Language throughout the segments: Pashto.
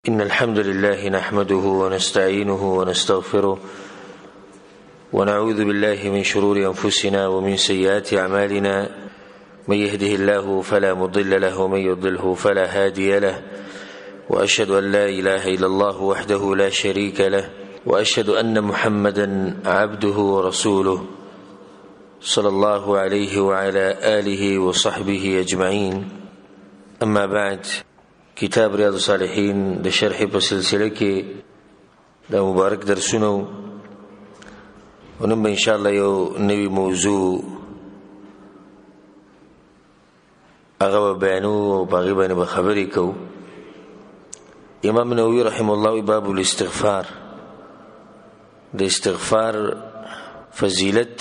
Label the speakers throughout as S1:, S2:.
S1: إن الحمد لله نحمده ونستعينه ونستغفره ونعوذ بالله من شرور أنفسنا ومن سيئات أعمالنا. من يهده الله فلا مضل له ومن يضلله فلا هادي له، وأشهد أن لا إله إلا الله وحده لا شريك له، وأشهد أن محمدا عبده ورسوله صلى الله عليه وعلى آله وصحبه أجمعين. أما بعد، کتاب ریاض الصالحین د شرح په سلسله کې د مبارک درسونو ونن ان شاء الله یو نوی موضوع هغه بیانو او باغی باندې خبرې کو. امام نووي رحم الله باب الاستغفار، د استغفار فضیلت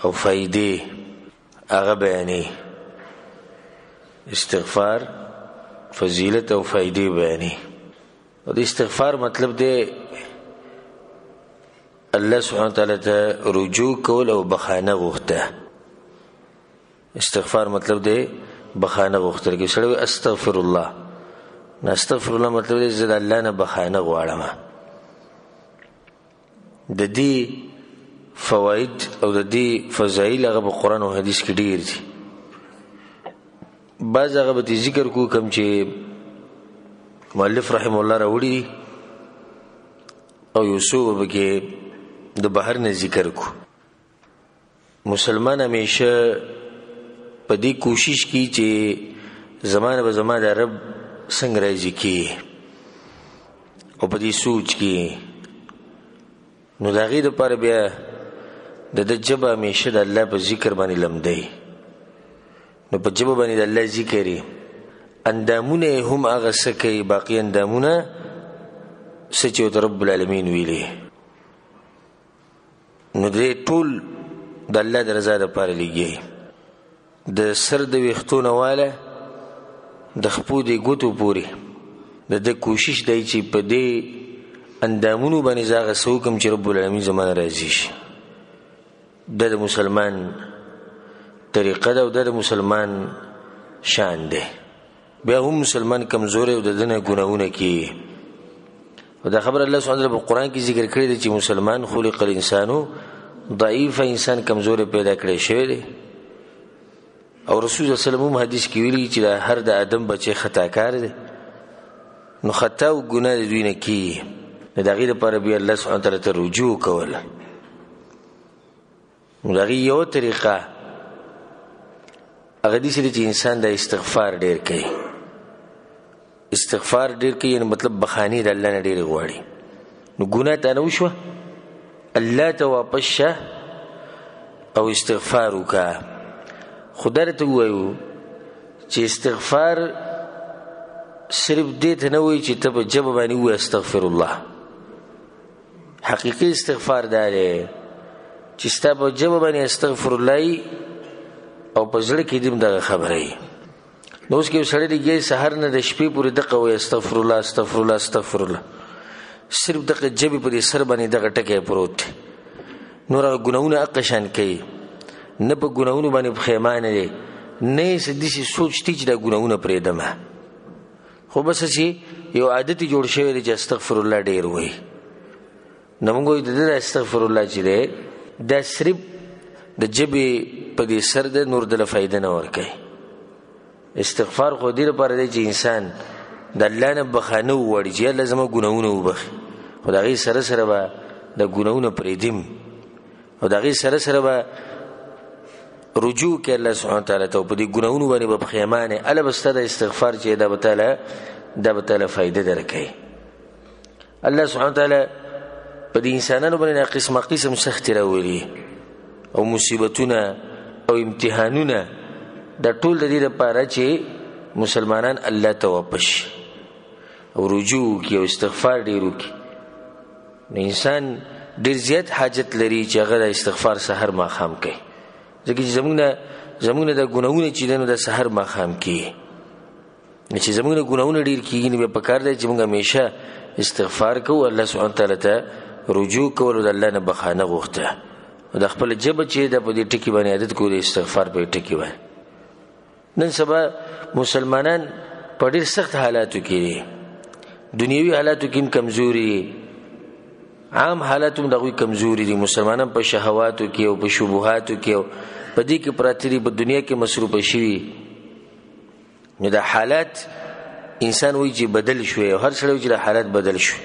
S1: او فائدې هغه بیانې. استغفار فضیلت او فائدې بیانې. او د استغفار مطلب دی الله سبحانه وتعالی ته رجوع کول او بخانه غوښته. استغفار مطلب دی بخانه غوښتل کې سره استغفر الله. نه استغفر الله مطلب دی زه د الله نه بخانه غواړم. د دې فواید او د دې فضایل هغه په قرآن او حدیث کې ډیر دي. بعض هغه به ذکر کو کوم چې مؤلف رحم الله راوړي او یوسف به کې د بهر نه ذکر کو. مسلمان همیشه په دې کوشش کوي چې زمانه به زمانه د رب څنګه راځي کی او په دې سوچ کې نو د هغې دپاره بیا د جبه همیشه د الله په ذکر باندې لمدی. نو په جبه باندې د الله ذکر اندامونه هم هغه څه کوي، باقي اندامونه څه چې ورته رب العالمین ویلي. نو دې ټول د الله د رضا دپاره لګي. د سر د ویښتو نه واله د خپو د ګوتو پورې د ده کوشش دی چې په دې اندامونو باندې زه هغه څه وکړم چې رب العالمین زما نه راضي شي. د مسلمان طریقه ده او د مسلمان شان ده. بیا هم مسلمان کمزور او د دنه ګناهونه کوي. او دا خبر الله سبحانه وتعالی په قرآن کې ذکر کړی دی چې مسلمان خلق الانسانو ضعیف، انسان کمزور پیدا کړی شوی دی. او رسول الله صلی الله علیه وسلم حدیث کې ویلي چې دا هر د آدم بچی خطاکار دی. نو خطا او ګناه د دوی نه کوي. د هغې دپاره بیا الله سبحانه وتعالی ته رجوع کول. نو د هغې یو طریقه هغه دې چې انسان د استغفار ډیر کوي. استغفار ډیر کوي یعنی مطلب بخاني د الله نه ډیر غواړي. نو ګناه ته نه وشوه، الله ته واپس شه او استغفار وکړه. خدای ته ووایو چې استغفار صرف دې ته نه وایي چې ته په ژبه باندې ووایې استغفر الله. حقیقي استغفار دا دی چې ستا په ژبه باندې استغفر الله او په زړه کې دې دغه خبره وي. نو اوس کې یو سړی دی سحر نه د شپې پورې دغه وایي استغفر الله استغفر الله استغفر الله، صرف دغه ژبې په دې سر باندې دغه ټکی پروت دی. نور هغه ګناهونه حق شان کوي، نه په ګناهونو باندې پښیمانه دی، نه یې څه داسې سوچ دی چې دا ګناهونه پرېږدمه، خو بس چې یو عادت یې جوړ شوی دی چې استغفر الله ډېر وایي. نو موږ وایو د ده استغفر الله چې دی دا صرف د ژبې په دې سر دی، نور دله فایده نه ورکوي. استغفار خو دې لپاره دی چې انسان د الله نه بخانه وغواړي چې الله زما ګناهونه وبخي، خو د هغې سره سره به د ګناهونه پرېږدم او د هغې سره سره به رجوع کوي الله سبحانه وتعالی ته. په دې ګناهونو باندې به پښیمانې هله به ستا د استغفار چې دا به تاله فایده درکوي. الله سبحانه وتعالی په دې انسانانو باندې قسمه قسم سختې راولي او مصیبتونه او امتحانونه، دا ټول د دې لپاره چې مسلمانان الله ته واپس شي او رجوع وکړي او استغفار ډېر وکړي. نو انسان ډېر زیات حاجت لري چې هغه د استغفار سحر ماښام کوي، ځکه چې زموږ نه د ګناهونه چې دی نو د سحر ماښام کېږي. چې زموږ نه ګناهونه ډېر کېږي نو بیا پکار دی چې موږ همیشه استغفار کوو، الله سبحانه وتعالی ته رجوع کول او د الله نه بخانه غوښته. د خپل ژبه چې د په دې ټکي باندې عادت کو د استغفار په ټکي باندې. نن سبا مسلمانان په ډېر سخت حالاتو کې دي. دنیوي حالاتو کې کمزوري، عام حالاتو دغه کمزوري دي. مسلمانان په شهواتو کې او په شبهاتو کې او په دې کې پراته دي، په دنیا کې مصروف شي. نو دا حالات انسان وایي چې بدل شوی، او هر سړی وایي چې حالات بدل شو.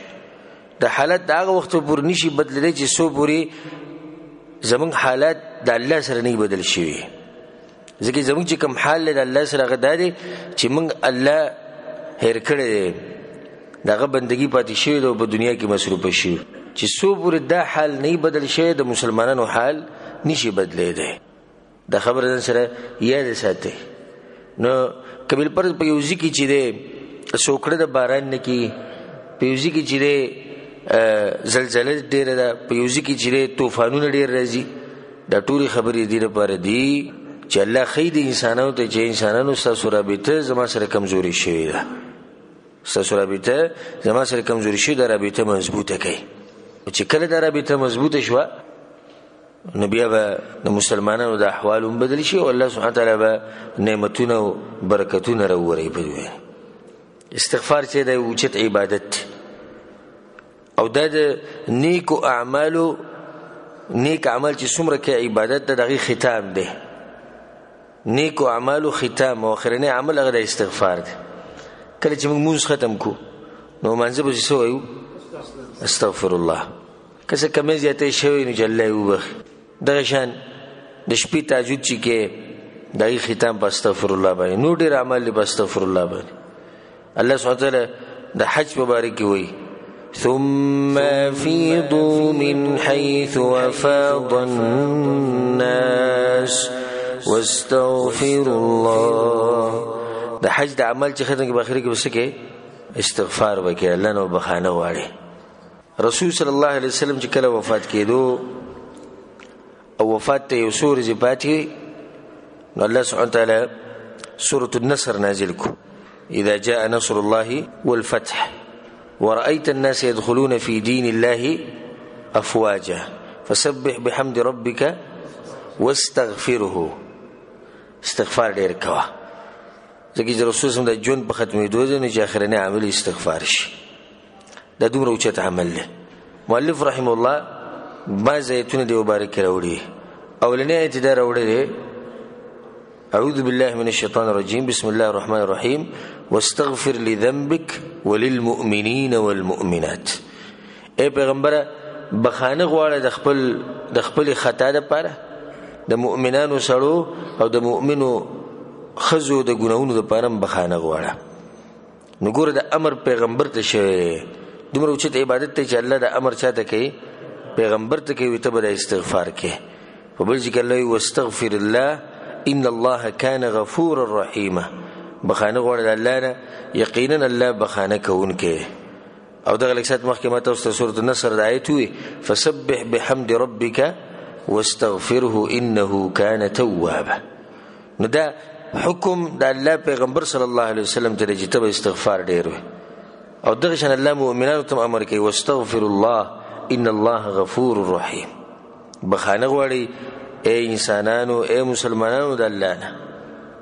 S1: دا حالات د هغه وخت پورې نشي بدلېدای چې څو پورې زمونږ حالات د الله سره نه بدل شوي. ځکه زمونږ چې کوم حال د الله سره هغه دا دی چې موږ الله هېر کړی دی، دغه بندګي پاتې شوی دی او په دنیا کې مصروفه شي. چې څو پورې دا حال نه بدل شوی، د مسلمانانو حال نشي بدلېدای. دا خبره ځان سره یاد ساتئ. نو کبیل پر په یو ځای کې چې دی سوکړه د باران نه کی، په یو ځای کې چې دی زلزله ډیره ده، په یو ځای کې چې دی طوفانونه ډیر راځي. دا ټولې خبرې دې لپاره دي چې الله ښیي د انسانانو ته چې انسانانو ستاسو رابطه زما سره کمزوري شوې ده، ستاسو رابطه زما سره کمزوري شوې ده، رابطه مضبوطه کړئ. چې کله دا رابطه مضبوطه شوه نو بیا به د مسلمانانو د احوال هم بدل شي او الله سبحانه وتعالی به نعمتونه او برکتونه راوړي په دوی. استغفار چې د اوچت عبادت او د نیکو اعمالو، نیک عمل چې څومره کې عبادت د دغه ختام دی، نیکو اعمالو ختام او اخرنی عمل هغه د استغفار دی. کله چې موږ مونږ ختم کو نو مانځه به څه وایو؟ استغفر الله. کله کمې زیاتې شوی نو جل وبخ. دغه شان د شپې تهجد چې کې دغه ختام په استغفر الله باندې، نو ډېر اعمال په استغفر الله باندې. الله سبحانه وتعالی د حج مبارک وایي ثم افيضوا من حيث افاض الناس واستغفروا الله. د حج د عمل چې ختم کې په اخر کې وسکه استغفار وکړي، الله نو بخانه واړي. رسول صلی الله علیه وسلم چې کله وفات کېدو او وفات ته یو سورې پاتې نو الله سبحانه وتعالی سورة النصر نازل کو اذا جاء نصر الله والفتح ورأيت الناس يدخلون في دين الله افواجا فسبح بحمد ربك واستغفره. استغفار ډیر کوا، ځکه چې رسول صلی الله علیه وسلم د ژوند په ختمېدو ځنه چې اخرنی عمل استغفار شي. دا دومره اوچت عمل دی. مؤلف رحم الله بعض آیتونه دی مبارک راوړي. اولنی آیت دا راوړي دی اعوذ بالله من الشیطان الرجیم بسم الله الرحمن الرحیم واستغفر لذنبك وللمؤمنین والمؤمنات. ای پیغمبر بخانه غواړه د خپل خطا لپاره، د مؤمنانو سړو او د مؤمنو خزو د ګناونو لپاره بخانه غواړه. نو ګوره د امر پیغمبر ته شوی، دومره اوچت عبادت ته چې الله د امر چاته کوي پیغمبر ته کوي، ته به د استغفار کوي. په بل ځای کې الله واستغفر الله ان الله كان غفورا رحيما. بخانه غواړه د الله نه، یقینا الله بخانه کوونکی. او دغه لکسات مخکې ما تاسو ته سورۃ النصر د آیت وی فسبح بحمد ربك واستغفره انه كان توابا. نو دا حکم د الله پیغمبر صلی الله علیه وسلم ته چې ته استغفار ډیر وي، او دغه شان الله مؤمنانو ته امر کوي واستغفر الله ان الله غفور رحیم. بخانه غواړي اے انسانانو، اے مسلمانانو د الله نه،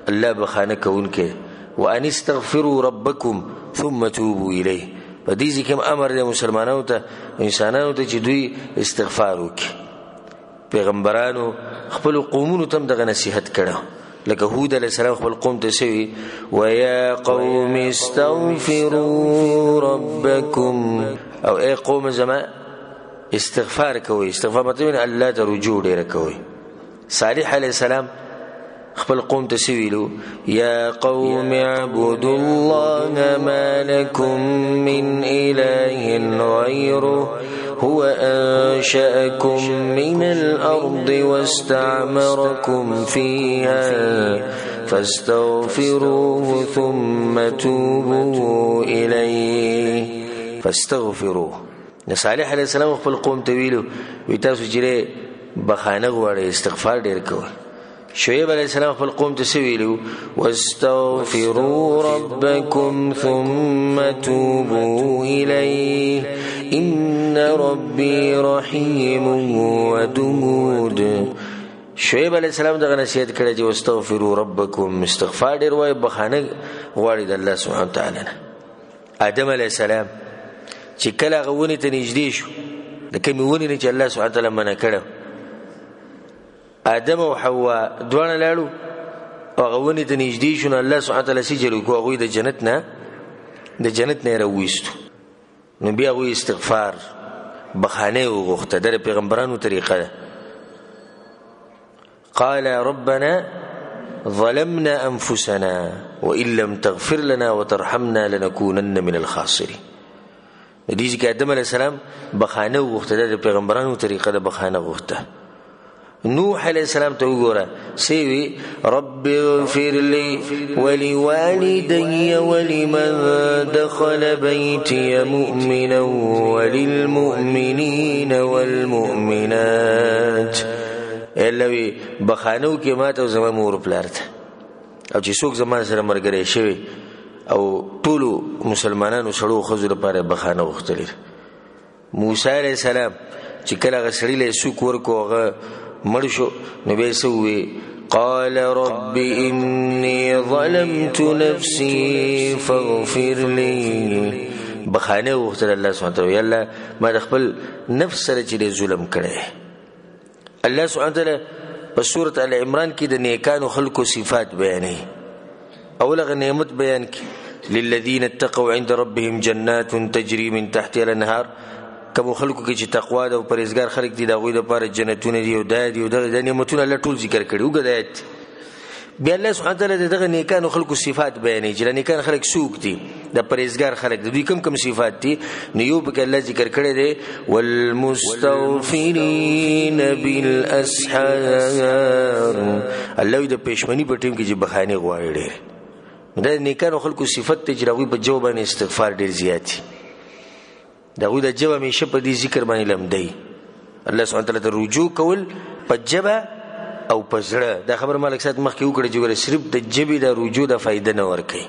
S1: الله بخانه کوونکی. وان استغفروا ربکم ثم توبوا الیه. په دې کې امر دی مسلمانانو ته، انسانانو ته چې دوی استغفار وکړي. پیغمبرانو خپل قومونو ته دغه نصیحت کړه، لکه هود علیہ السلام خپل قوم ته سوي ويا قوم استغفروا ربكم، او اے قوم زما استغفار کوي. استغفار مطلب الله ته رجوع ډیر کوي. صالح علیہ السلام خپل قوم ته سویلو یا قوم اعبدوا الله ما لكم من اله غيره هو انشأكم من الارض واستعمركم فيها فاستغفروه ثم توبوا اليه. فاستغفروه. صالح علیہ السلام خپل قوم ته ویلو وی تاسو چې بخانه غواړئ استغفار ډیر کوئ. شعیب علیہ السلام خپل قوم ته ویلو واستغفروا ربکم ثم توبوا الیه ان ربی رحیم ودود. شعیب علیہ السلام دغه نصیحت کړی چې واستغفروا ربکم، استغفار ډیر وای، بخانه غواړئ د الله سبحانه وتعالی نه. آدم علیہ السلام چې کله هغه ونې ته نږدې شو د کومې ونې نه چې الله سبحانه وتعالی منع کړه آدم او حوا دواړه لاړو او هغه ونې ته نږدې شو نو الله سبحانه وتعالی سجل وکړو هغوی د جنت نه یې راوویستو نو بیا هغوی استغفار بخانه وغوښته د پیغمبرانو طریقه ده قال ربنا ظلمنا انفسنا وان لم تغفر لنا وترحمنا لنكونن من الخاسرين دې چې آدم علیه السلام بخانه وغوښته د پیغمبرانو طریقه ده بخانه غوښته نوح علیہ السلام ته وګوره سیوی رب اغفر لي ولوالدي ولمن دخل بيتي مؤمنا وللمؤمنين والمؤمنات الوی بخانو کې ماته زما مور پلارته او چې څوک زما سره مرګري شوی او ټول مسلمانانو سړو خزر لپاره بخانه وختلی موسی علیہ السلام چې کله غسړی له سوق ورکو مرشو نبی سوي قال رب اني ظلمت نفسي فاغفر لي بخانه وختل الله سبحانه وتعالى الله ما خپل نفس سره چې ظلم کړي الله سبحانه وتعالى په سوره ال عمران کې د نیکانو خلقو صفات بیانې اولغه نعمت بیان کې للذين اتقوا عند ربهم جنات تجري من تحتها الانهار کوم خلکو کې چې تقوا او پرهیزګار خلک دي دا غوي د پاره جنتونه دي او د نعمتونو الله ټول ذکر کړي وګدایت بیا الله سبحانه وتعالى دغه نیکانو خلکو صفات بیانې چې نیکان خلک سوق دي د پرهیزګار خلک دوی کوم صفات دي نو یو به الله ذکر کړي دي والمستغفرين بالاسحار الله د پښمنی په ټیم کې چې بخانه غواړي د نیکانو خلکو صفات ته چې راوي په جواب باندې استغفار ډیر زیات دا غوډه جواب همیشه په دې ذکر باندې لمدی الله سبحانه وتعالى ته رجوع کول په جبه او په زړه دا خبر مالک سات مخ کې وکړي چې صرف د جبه د رجوع د فائدہ نه ورکي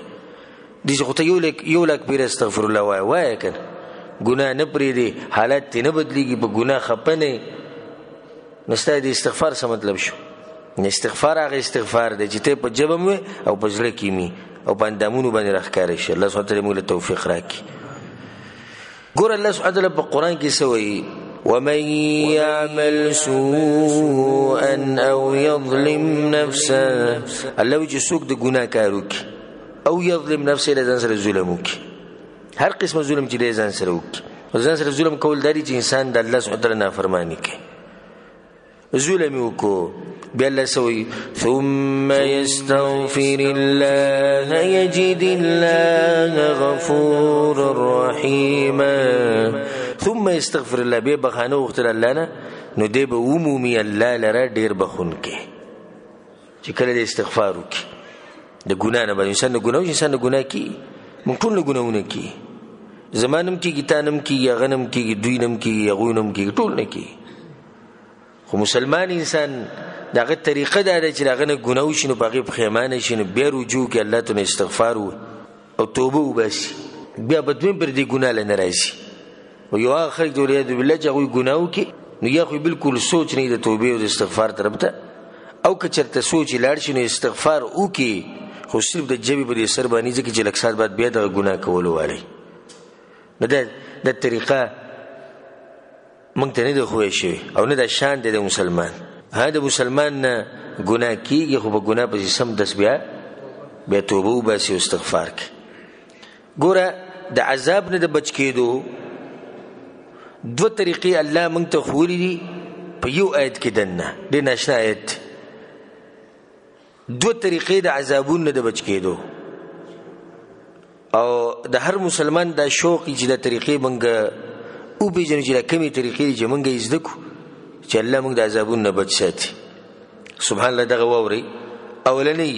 S1: دې خو ته یو لک پیر استغفر الله وای کنه ګناه نه پرې دي حالت نه بدليږي په ګناه خپنه نسته دې استغفار څه مطلب شو استغفار هغه استغفار دی چې ته په جبه مو او په زړه کې می او په اندامونو باندې راخکاري شي الله سبحانه وتعالى موږ له توفیق راکړي ګور الله سبحانه وتعالى په قران کې سوي ومن يعمل سوءا او يظلم نفسه الله چې څوک د ګناه کارو کې او يظلم نفسه له ځان سره ظلم وکړي هر قسم ظلم چې له ځان سره وکړي ځان سره ظلم کول داري چې انسان د الله سبحانه وتعالى نافرمانی کوي ظلم وکړو بیا الله سوي ثم يستغفر الله يجد الله غفورا رحيما ثم يستغفر الله به بخانه وختل الله نه نو دی به عمومي الله لره ډیر بخون کې چې کله د استغفار وکي د ګنا نه باندې انسان د ګنا کی مونږ ټول ګناونه کی زمانم کی گیتانم کی یا غنم کی دوینم کی یا غوینم کی ټول نه کی خو مسلمان انسان داغه طریقه دا چې داغه نه ګناو شنو باغې پخیمانه شنو بیا رجوع کې الله ته استغفار او توبه وباسي بیا بدوین پر دې ګنا لنه راځي او یو اخر د ولید بالله چې غوي ګناو کې نو یا خو بالکل سوچ نه د توبه او د استغفار طرف ته او که چرته سوچ لاړ شنو استغفار وکي خو صرف د جبه په دې سر باندې چې لکسات بعد بیا د ګناه کولو والی نو د طریقه مونږ ته نه د خوې شي او نه د شان د مسلمان هدا مسلمان نه ګناه کیږي خو په ګناه په سم دس بیا توبه او باسي استغفار کوي ګوره د عذاب نه د بچ کېدو دو طریقې الله مونږ ته خوري دي په یو آیت کې دنه د ناشنا آیت دو طریقې د عذابونو د بچ کېدو او د هر مسلمان دا شوق چې د طریقې مونږ او به جن چې کومې طریقې چې مونږ یې زده کو چې الله مونږ د عذابونو نه بچ ساتي سبحان الله دغه ووري اولنی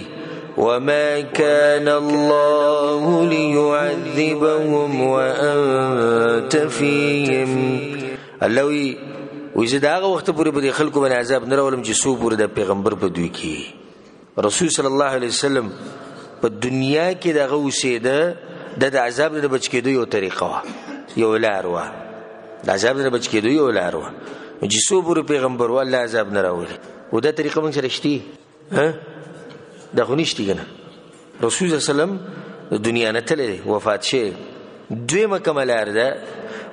S1: وما كان الله ليعذبهم وانت فيهم الله وي زه دغه وخت پورې به خلکو باندې عذاب نه راولم چې سو پورې د پیغمبر په دوی کې رسول صلی الله علیه وسلم په دنیا کې دغه وسیده د عذاب نه بچ کېدو یو طریقه یو لار و د عذاب نه بچ کېدو یو لار و چې سو پورې پیغمبر والله عذاب نه راولي و دا طریقه موږ سره شتي ها دا خو نشتی کنه رسول صلی الله علیه وسلم د دنیا نه تللی وفات شه دویمه کومه لار ده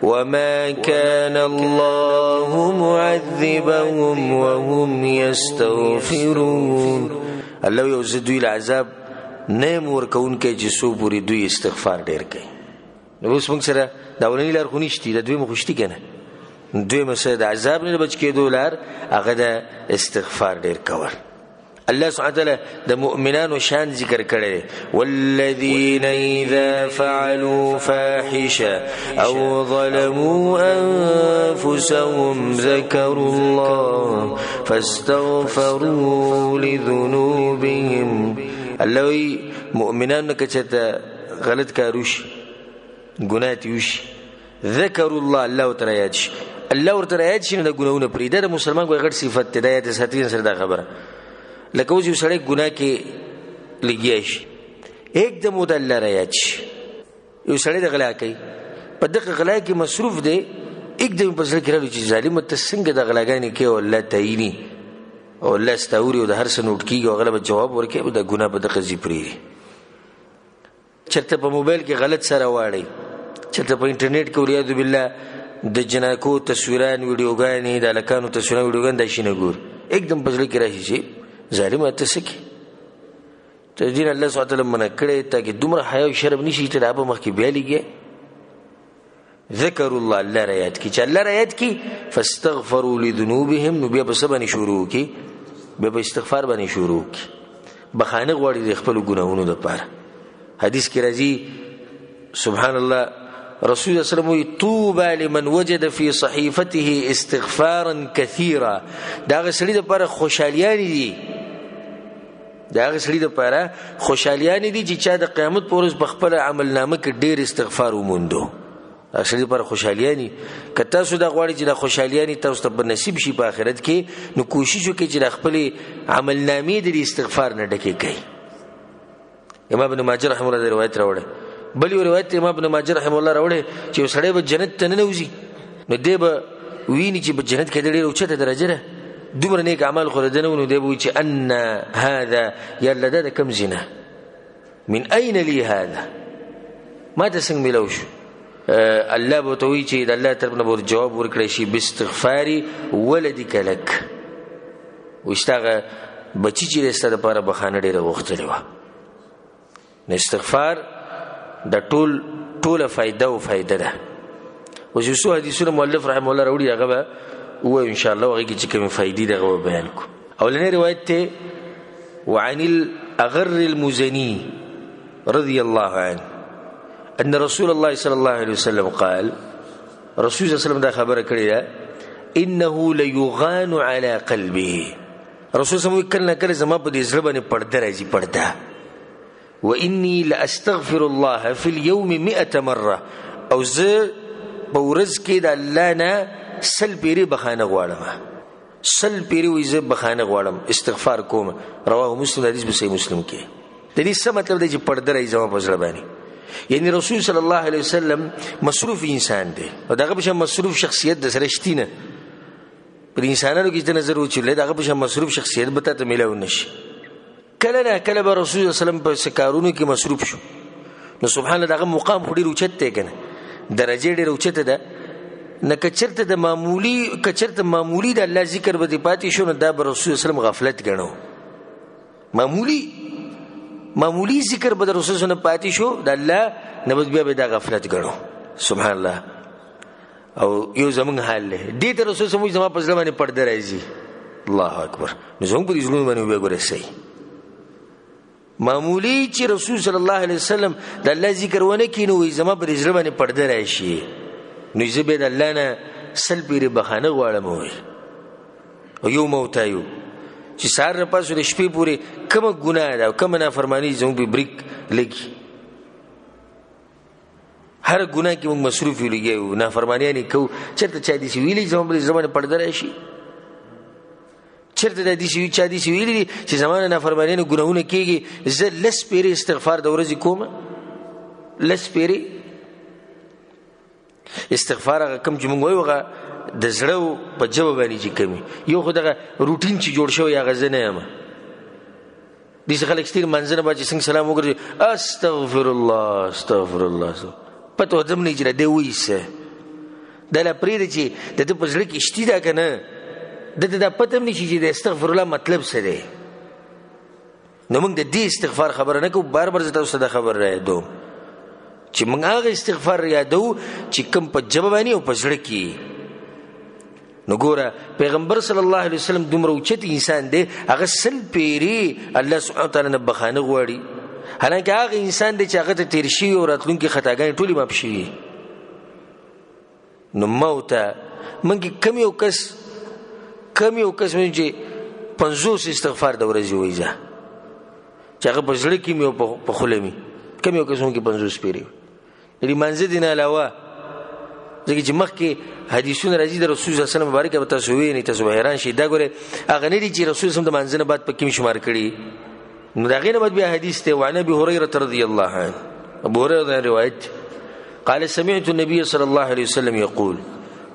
S1: وما كان الله معذبهم وهم يستغفرون الله یو دوی له عذاب نه ورکوونکی چې څو پورې دوی استغفار ډیر کوي. نو اوس موږ سره دا ولني لار خو نشتی دا دوی مخشتي کنه دوی مسه د عذاب نه بچ کېدو لار هغه د استغفار ډیر کول. الله سبحانه وتعالى د مؤمنانو شان ذکر کړي والذین اذا فعلوا فاحشه او ظلموا انفسهم ذكروا الله فاستغفروا لذنوبهم. الله مؤمنانو کچته غلط کاروش ګناه یوش ذکروا الله تعالی یاد شي الله ورته یاد شي نه ګناونه پرې ده مسلمان کوئی غټ صفت ده د ساتین سره دا خبره لکه اوس یو سړی ګناه کې لګیا شي एकदम د الله را یاد شي یو سړی د غلا کوي په دغه غلا کې مصروف دی एकदम په ځل کې راځي چې ظالم ته څنګه د غلاګانې کې او الله تعیني او الله استوري او د هر څه نوٹ کیږي او غلبه جواب ورکړي د ګناه په دغه ځپري چرته په موبایل کې غلط سره واړي چرته په انټرنیټ کې وریا بالله د جناکو تصویران ویډیوګانې د لکانو تصویران ویډیوګان د شینه ګور एकदम په ځل کې راځي ظالم ته سکی ته دین الله سبحانه وتعالى منع کړي ته کې دومره حیا او شرم نشي ته رابه مخ کې بیا لګي ذکر الله رایات کی چې الله رایات کی فاستغفروا لذنوبهم نو بیا بسبن شروع کی بیا په استغفار باندې شروع کی بخانه غوړي د خپل ګناهونو لپاره. حدیث کې راځي سبحان الله رسول الله صلی الله علیه وسلم طوبى لمن وجد في صحيفته استغفارا كثيرا. دا غسړي د لپاره خوشالیان دي دا غسړي د لپاره خوشالیان دي چې چا د قیامت پر ورځ بخپل عمل نامه کې ډیر استغفار وموندو. غسړي پر خوشالیانی کته سو د غواړي چې د خوشالیانی تاسو ته نصیب شي په آخرت کې نو کوشش وکړئ چې د خپل عمل نامې د استغفار نه ډکې کړئ. امام ابن ماجه رحمه الله روایت راوړه بل یو روایت امام ابن ماجه رحمه الله راوړي چې سړی به جنت ته نه نوځي نو دی به ویني چې په جنت کې ډېر اوچته درجه ده دومره نیک اعمال خو دنه نو دی به چې ان هذا یلا ده کم زنا من اين لي هذا ما ته څنګه ملو شو الله به توي چې د الله طرف نه به جواب ورکړي شي باستغفاري ولدک لك وشتاغه بچی چې رسته لپاره بخانه ډیره وختلې و استغفار د ټوله فائدہ او فائدہ ده. اوس یو حدیثونه مؤلف رحم الله راوړي هغه به و ان شاء الله هغه چې کوم فائدې دغه بیان کو. اولنې روایت ته وعن الاغر المزني رضي الله عنه ان رسول الله صلى الله عليه وسلم قال رسول الله صلی الله علیه وسلم دا خبره کړې ده انه ليغان على قلبه رسول الله کله کله زما په دې زړه باندې پرده راځي پرده واني لاستغفر الله في اليوم 100 مره او زه په ورځ کې د الله نه سل پیری بخانه غواړم سل پیری وې زه بخانه غواړم استغفار کوم. رواه مسلم حدیث به صحیح مسلم کې د دې څه مطلب دی چې پرده راځي زما په زړه باندې یعنی رسول صلی الله علیه وسلم مصروف انسان دی او دغه په مصروف شخصیت د سره شتینه پر انسانانو کې د نظر وچولې دغه په مصروف شخصیت به ته ملاو نشي. کله نه کله به رسول الله صلی الله علیه وسلم په سکارونو کې مصروف شو نو سبحان الله دغه مقام خوري اوچته کنه درجه ډېر اوچته ده نه کچرته د معمولی د الله ذکر به پاتې شو نه دا به رسول الله صلی الله علیه وسلم غفلت ګڼو معمولی ذکر به رسول الله پاتې شو د الله نه بیا به دا غفلت ګڼو سبحان الله. او یو زمون حال له دې ته رسول الله زما په ځل باندې پرده راځي الله اکبر نو زمون په دې ځلون باندې وګورئ صحیح معمولی چې رسول صلی الله علیه وسلم د الله ذکر ونه کینو زما په دې ځل باندې پرده راشي نو زه به د الله نه سل پیر بخانه غواړم وي او یو موتایو چې سار پاسو د شپې پورې کومه ګناه ده او کومه نافرمانی زموږ به بریک لګي هر ګناه کې موږ مصروف یو نافرمانی نه کو چرته چا دي ویلي زمونه پردره شي چرته د دې چا دي ویلي چې زمونه نافرمانی نه ګناونه کیږي زه لس پیری استغفار د ورځې کوم لس پیری استغفار کم چې موږ وایو د زړه په جواب باندې چې کمی یو خو دغه روټین چې جوړ شو یا غزنه یم دې خلک ستیر منځنه باندې څنګه سلام وګوري استغفر الله پته ودم نه چې دی وایسه دا لا پرې چې د په ځل کې شتي دا کنه د پته نشي چې د استغفر الله مطلب څه دی نو موږ د دې استغفار خبره نه کوو بار بار زته اوسه د خبر راځو چې موږ هغه استغفار یادو چې کوم په جواب باندې او په ځل کې نو ګوره پیغمبر صلی الله علیه وسلم دومره اوچت انسان دی هغه سل پیری الله سبحانه وتعالی نه بخانه غواړي حالانکه هغه انسان دی چې هغه ته تیر شي او راتلونکي خطاګانې ټولې معاف شي نو موت منګي کم یو کس چې 50 استغفار د ورځې وایي چې هغه په ځل کې مې په خوله می کم یو کس مونږ 50 پیری لري منځ دینه علاوه ځکه چې مخکې حدیثونه راځي د رسول صلی الله علیه وسلم مبارک به تاسو وینئ تاسو حیران شئ دا ګوره هغه نه دي چې رسول صلی الله علیه وسلم د منځنه بعد پکې شمار کړي نو دا غینه بعد بیا حدیث ته وعن ابي هريره رضی الله عنه ابو هريره روایت قال سمعت النبي صلى الله عليه وسلم يقول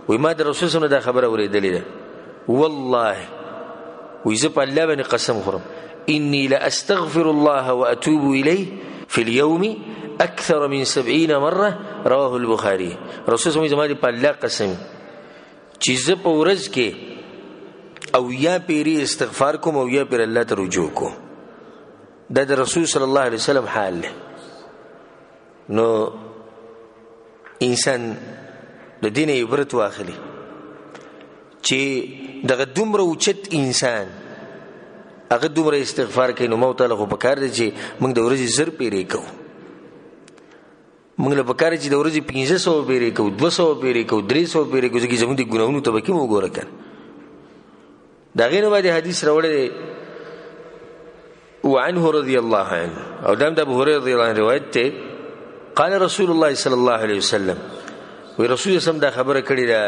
S1: وما د رسول صلی الله علیه وسلم دا خبره اوریدلې ده والله وإذا بالله بني قسم خرم إني لأستغفر الله وأتوب إليه في اليوم أكثر من 70 مرة رواه البخاري رسول صلى الله عليه وسلم بالله قسم چیز په ورځ کې او یا پیری استغفار کوم او یا پیر الله ته رجوع کوم دا د رسول صلی الله علیه وسلم حال نو انسان د دین عبرت واخلي چې دغه دومره اوچت انسان هغه دومره استغفار کوي نو موت له په کار دی چې موږ د ورځې زر پیری کوو موږ له په کار چې د ورځې 1500 پیری کوو 200 پیری کوو 300 پیری کوو ځکه زموږ د ګناهونو ته به کې مو ګوره کړ دا غینه باندې حدیث راوړل وعنه رضی الله عنه او دام د ابو هريره رضی الله عنه روایت ته قال رسول الله صلی الله علیه وسلم وی رسول سم دا خبره کړی دا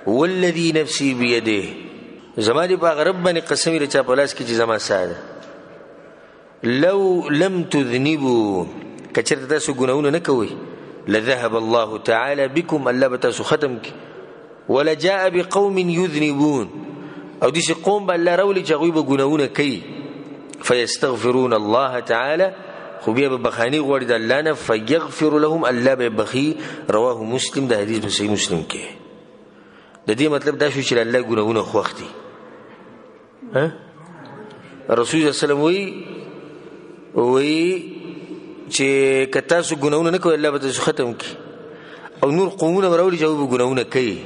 S1: والذي نفسي بيده زماني باغ ربني قسمي لچا پلاس کی چې زما ساده لو لم تذنبوا کچرته تاسو ګناونه نه کوي لذهب الله تعالى بكم الا بتاسو ختم کی ولا جاء بقوم يذنبون او دي قوم بل رولي چغوي به ګناونه کوي فيستغفرون الله تعالى خو بیا به بخانی غوړي د الله نه فيغفر لهم الله به بخي رواه مسلم د حدیث په صحیح مسلم کې د دې مطلب دا شو چې الله ګناونه خوختي رسول الله صلی الله علیه وسلم وی چې کته سو ګناونه نه کوي الله به تاسو ختم کی او نور قومونه وراولي جواب ګناونه کوي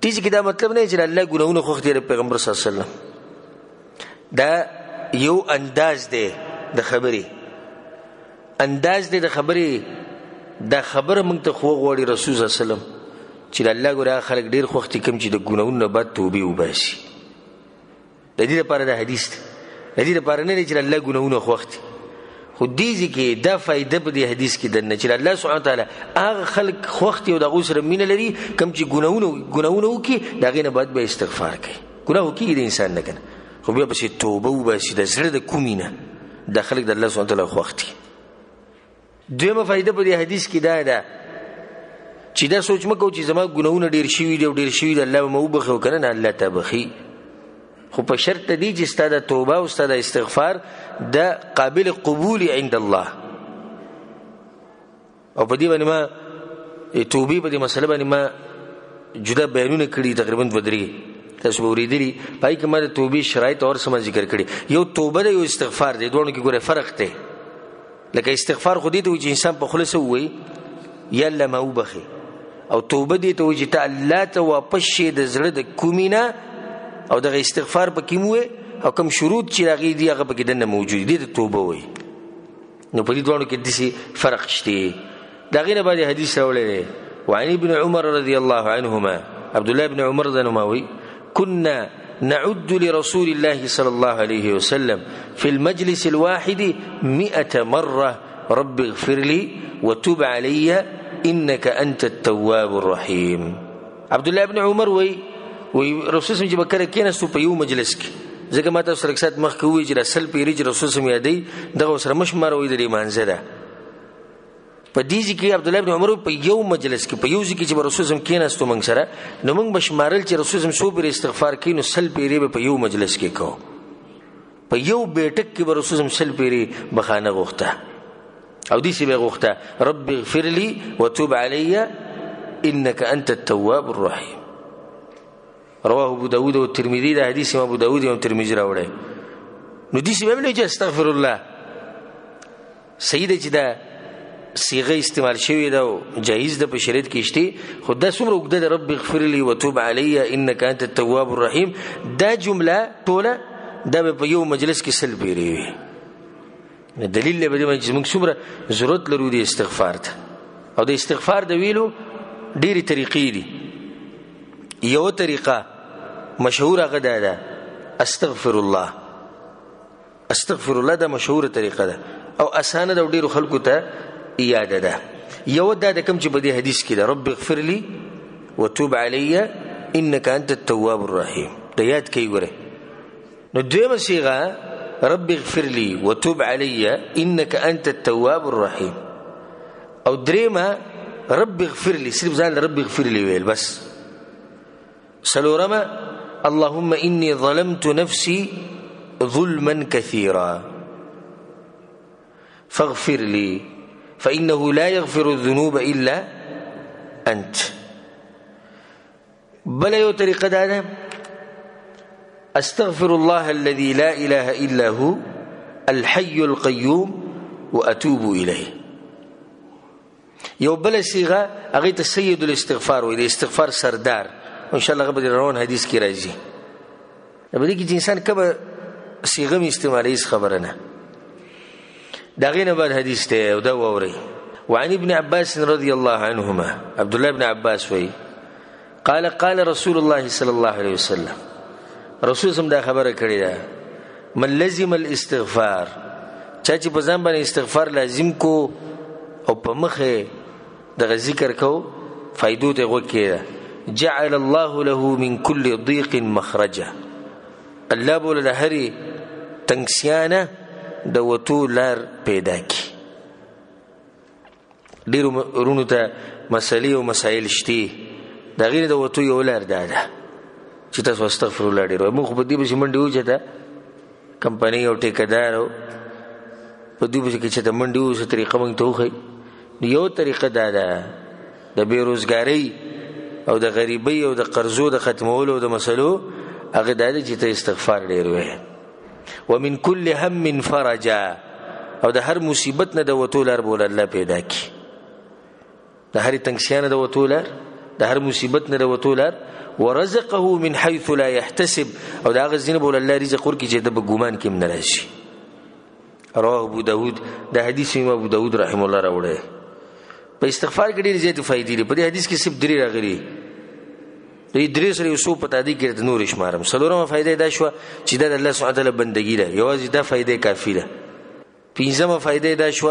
S1: دې کې دا مطلب نه چې الله ګناونه خوختي پیغمبر صلی الله علیه وسلم دا یو انداز دی د خبرې انداز دی د خبرې دا خبره موږ ته خو غوړي رسول صلی الله علیه وسلم چې الله ګره خلک ډیر خوختي کم چې د ګناونو بعد توبه وباسي د دې لپاره دا حدیث د دې لپاره نه چې الله ګناونه خوختي خو دې کې دا فائدہ په دې حدیث کې دنه چې الله سبحانه وتعالى هغه خلک خوختي او د غوسره مين لري کم چې ګناونه وکي دا غینه بعد به استغفار کوي ګناه وکي د انسان نه کنه خو بیا به توبه وباسي د زړه د کومینه د خلک د الله سبحانه وتعالى خوختي دویمه فائدہ په دې حدیث کې دا ده چې دا سوچ مکو چې زما ګناونه ډیر شوي دي او ډیر شوي دي الله مو بخو کنه الله ته بخي خو په شرط دی چې ستاسو توبه او ستاسو استغفار د قابل قبول عند الله او په دې باندې ما توبې په دې مسله باندې ما جدا بیانونه کړی تقریبا بدري تاسو ورېدلی پای کې ما د توبې شرایط اور سم ذکر کړی یو توبه دی او استغفار دی دوه کې ګوره فرق دی لکه استغفار خو دې ته چې انسان په خلص وي یا الله ما وبخي او توبه دې ته چې ته الله ته واپس شې د زړه د کومینه او د استغفار په کې مو او کوم شروط چې راغلي دي هغه په کې دنه موجود دي د توبه وي نو په دې دوه کې د سي فرق شته دا غینه باندې حدیث راولې وعن ابن عمر رضی الله عنهما عبد الله بن عمر رضی الله عنه كنا نعد لرسول الله صلى الله عليه وسلم في المجلس الواحد 100 مرة رب اغفر لي وتوب علي إنك أنت التواب الرحيم عبد الله بن عمر وي رسول سم چې بکره کېناستو په یو مجلس کې ځکه ما تاسو سره اکثر مخ کوي چې رسول پیری چې رسول سم یادې دغه سره مشمار وي د ایمانزه ده په دې کې عبد الله بن عمر په یو مجلس کې په یو ځکه چې رسول سم کېناستو موږ سره نو موږ بشمارل چې رسول سم سو پر استغفار کینو سل پیری په یو مجلس کې کو په یو بیٹک کې به رسول الله سل پیری بخانه غوښته او دې سی به غوښته رب اغفر لي وتوب علي انك انت التواب الرحيم. رواه ابو داود او ترمذی. دا حدیث ابو داود او ترمذی راوړی. نو دې سی به نه چې استغفر الله سیده چې دا صيغه استعمال شوی دا جایز ده په شریعت کې شته. خدای څومره وګړه رب اغفر لي وتوب علي انك انت التواب الرحيم دا جمله ټوله دا په یو مجلس کې سل پیری وي. دلیل له بده چې موږ څومره ضرورت لرو د استغفار ته. او د استغفار د ویلو ډېری طریقې دي. یو طریقه مشهوره غدا ده استغفر الله. استغفر الله دا مشهوره طریقه ده او اسانه ده ډېر خلکو ته یاد ده. یو دا د کوم چې په دې حدیث کې ده رب اغفر لي وتوب علي انك انت التواب الرحيم. دا یاد کوي ګوره. نو دویمه صيغه رب اغفر لي وتوب علي انك انت التواب الرحيم. او دریمه رب اغفر لي صرف ځان رب اغفر لي ویل بس. سلورمه اللهم اني ظلمت نفسي ظلما كثيرا فاغفر لي فإنه لا يغفر الذنوب إلا أنت. بل يو طريقة دانا أستغفر الله الذي لا إله إلا هو الحي القيوم وأتوب إليه. يو بل صيغة أغيت السيد الاستغفار وإذا استغفار سردار وإن شاء الله قبل الروان حديث كي راجي بدي كي إنسان كبا صيغة من استعماليس خبرنا داغين بعد حديث ته او دا ووري. وعن ابن عباس رضي الله عنهما عبد الله بن عباس وي قال رسول الله صلى الله عليه وسلم رسول سم دا خبره کړی دا من لزم الاستغفار چا چې په ځان باندې استغفار لازم کو او په مخه د ذکر کو فائدو ته وکړه جعل الله له من كل ضيق مخرجا. الله بوله د هرې تنگسیانه د وتو لار پیدا کی. ډیرو رونو ته مسلې او مسائل شته دا غیر د وتو یو لار ده چې تاسو استغفر الله ډیرو موږ په دې به منډي وځه دا کمپنی او ټیکدار په دې به کې چې ته منډي وځه طریقه موږ ته وخی. یو طریقه ده د بیروزګاری او د غریبۍ او د قرضو د ختمولو او د مسلو هغه د چې ته استغفار ډیر وې. ومن كل هم فرجا او د هر مصیبت نه د وتولار بول الله پیدا کی. د هر تنگسیانه د وتولار د هر مصیبت نه د وتولار ورزقه من حيث لا يحتسب او دا غزين بول الله رزق ورکی چې د ګومان کې من راشي. رواه ابو داود. دا حدیث ابو داود رحم الله راوړی. په استغفار کې ډېر زیات فائدې دي. په دې حدیث کې صرف درې راغلي. دې درې سره یو په تعدی کې د نور شمارم. څلورمه فائدې دا شو چې د الله سبحانه تعالی بندګی ده. یوازې دا فائدې کافی ده. پنځمه فائدې دا شو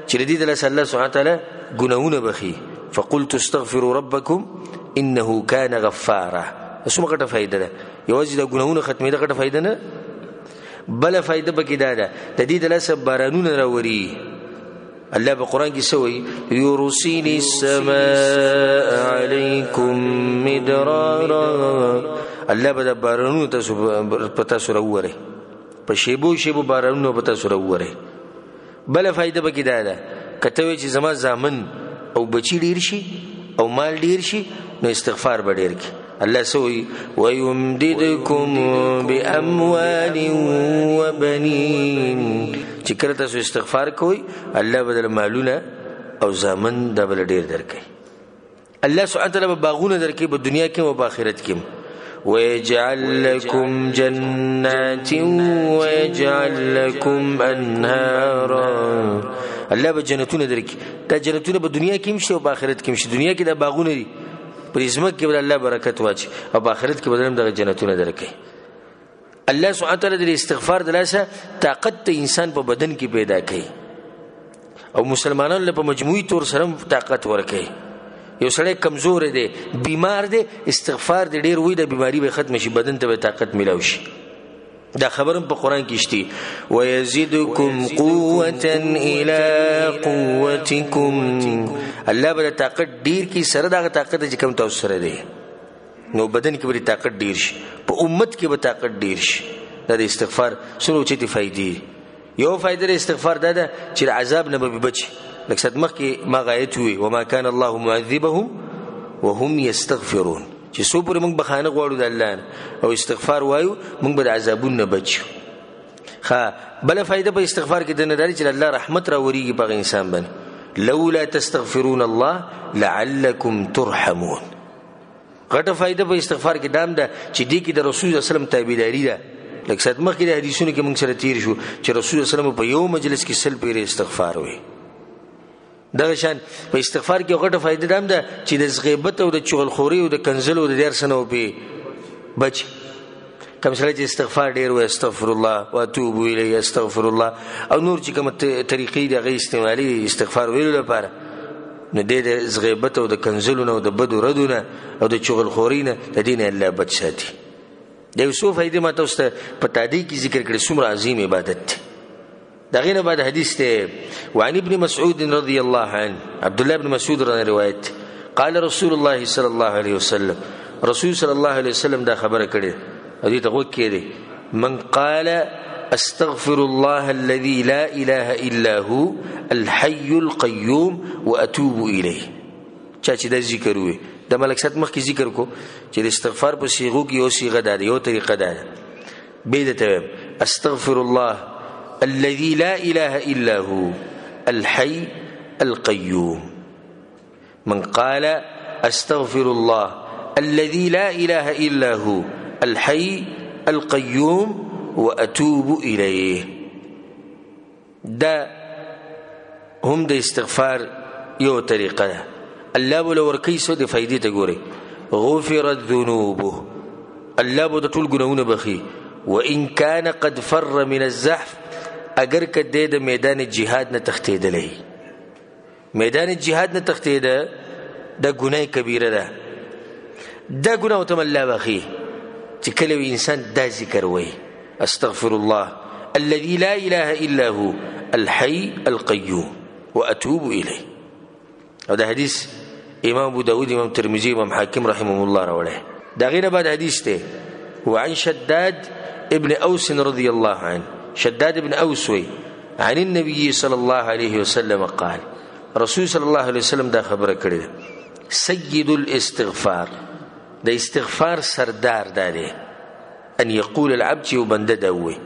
S1: چې دې د الله سبحانه تعالی ګناونه بخي. فقلت استغفروا ربكم انه كان غفارا. اسمه غټه فائدې ده. یوازې د ګناونه ختمې ده غټه فائدې نه. بل فائدې پکې ده د دې د الله سب بارانونه راوري. الله بقرآن کې سوي يرسل السماء عليكم مدرارا. الله به بارانونو تاسو پتا سره وره په شیبو بارانونو پتا سره وره. بل فائدہ به کې ده کته چې زما زامن او بچی ډیر شي او مال ډیر شي نو استغفار به ډیر کی. الله سوي ويمددكم باموال وبنين. چې کله تاسو استغفار کوئ الله بدل مالونه او زامن د بل ډیر درکړي. الله سبحانه تعالی به باغونه درکړي په دنیا کې او په آخرت کې. ويجعل لكم جنات ويجعل لكم انهارا. الله به جنتونه درکړي. دا جنتونه په دنیا کې هم شي او په آخرت کې هم شي. دنیا کې د باغونه دي په اسمت کې به الله برکت واچي او په آخرت کې به د جنتونه درکړي. الله سبحانه تعالی د استغفار د لاسه طاقت ته انسان په بدن کې پیدا کړي او مسلمانانو له په مجموعي تور سره طاقت ورکړي. یو سړی کمزور دی بیمار دی استغفار د ډیر وې د بیماری به ختم شي بدن ته طاقت ملو شي. دا خبرم په قران کې شتي ويزيدكم قوه الى قوتكم. الله به طاقت ډیر کی سره دا طاقت چې کم تاسو سره دی نو بدن کې به طاقت ډیر شي په امت کې به طاقت ډیر شي د استغفار شنو چې فائدې یو فائدې د استغفار دا چې عذاب نه به بچي لکه صد مخ کې ما غایت وي وما كان الله معذبهم وهم يستغفرون چې سو پر موږ بخانه غواړو د الله او استغفار وایو موږ به عذابونه نه بچو ها بل فائدہ په استغفار کې د نداري چې الله رحمت را وريږي په انسان باندې لولا تستغفرون الله لعلكم ترحمون غټه فائدہ په استغفار کې دام ده چې دی کې د رسول الله صلی الله علیه وسلم تابعداري ده لکه څنګه مخکې د حدیثونو کې موږ سره تیر شو چې رسول الله صلی الله علیه وسلم په یو مجلس کې سل پیر استغفار وي دا شان په استغفار کې غټه فائدہ دام ده چې د غیبت او د چغلخوري او د کنزل او د ډیر سنو په بچ کوم سره چې استغفار ډیر و استغفر الله واتوب الیه استغفر الله او نور چې کوم طریقې د غي استعمالي استغفار ویلو لپاره نو د غیبت او د کنزلونو او د بدو ردونه او د چغلخورینه د دین الله بچ ساتي د یوسف فائدې ما تاسو ته په تادی کې ذکر کړی څومره عظیم عبادت دا غینه بعد حدیث ته وعن ابن مسعود رضی الله عنه عبد الله بن مسعود روایت قال رسول الله صلی الله علیه وسلم رسول صلی الله علیه وسلم دا خبره کړې دې ته وکړي من قال استغفر الله الذي لا اله الا هو الحي القيوم واتوب اليه چې دا ذکر وي د ملک ست مخ کی ذکر کو چې استغفار په صيغو کې یو صيغه ده یو طریقه ده بدته استغفر الله الذي لا اله الا هو الحي القيوم من قال استغفر الله الذي لا اله الا هو الحي القيوم واتوب اليه دا هم د استغفار یو طریقه ده الله بوله ورکی سو د فائدې ته ګوري غفرت ذنوبه الله بو د ټول ګناونه بخي وان كان قد فر من الزحف اگر کده د میدان جهاد نه تختیدلې میدان جهاد نه تختیده د ګناه کبیره ده دا ګناه ته الله بخي چې کله انسان دا ذکر وای استغفر الله الذي لا اله الا هو الحي القيوم واتوب اليه او دا حدیث امام ابو داود امام ترمذی امام حاکم رحمهم الله راوړه دا غیره بعد حدیث ته وعن شداد ابن اوس رضي الله عنه شداد ابن اوس وی عن النبي صلى الله عليه وسلم قال رسول صلى الله عليه وسلم دا خبره کړې سيد الاستغفار دا استغفار سردار دی ان يقول العبد وبنده دوي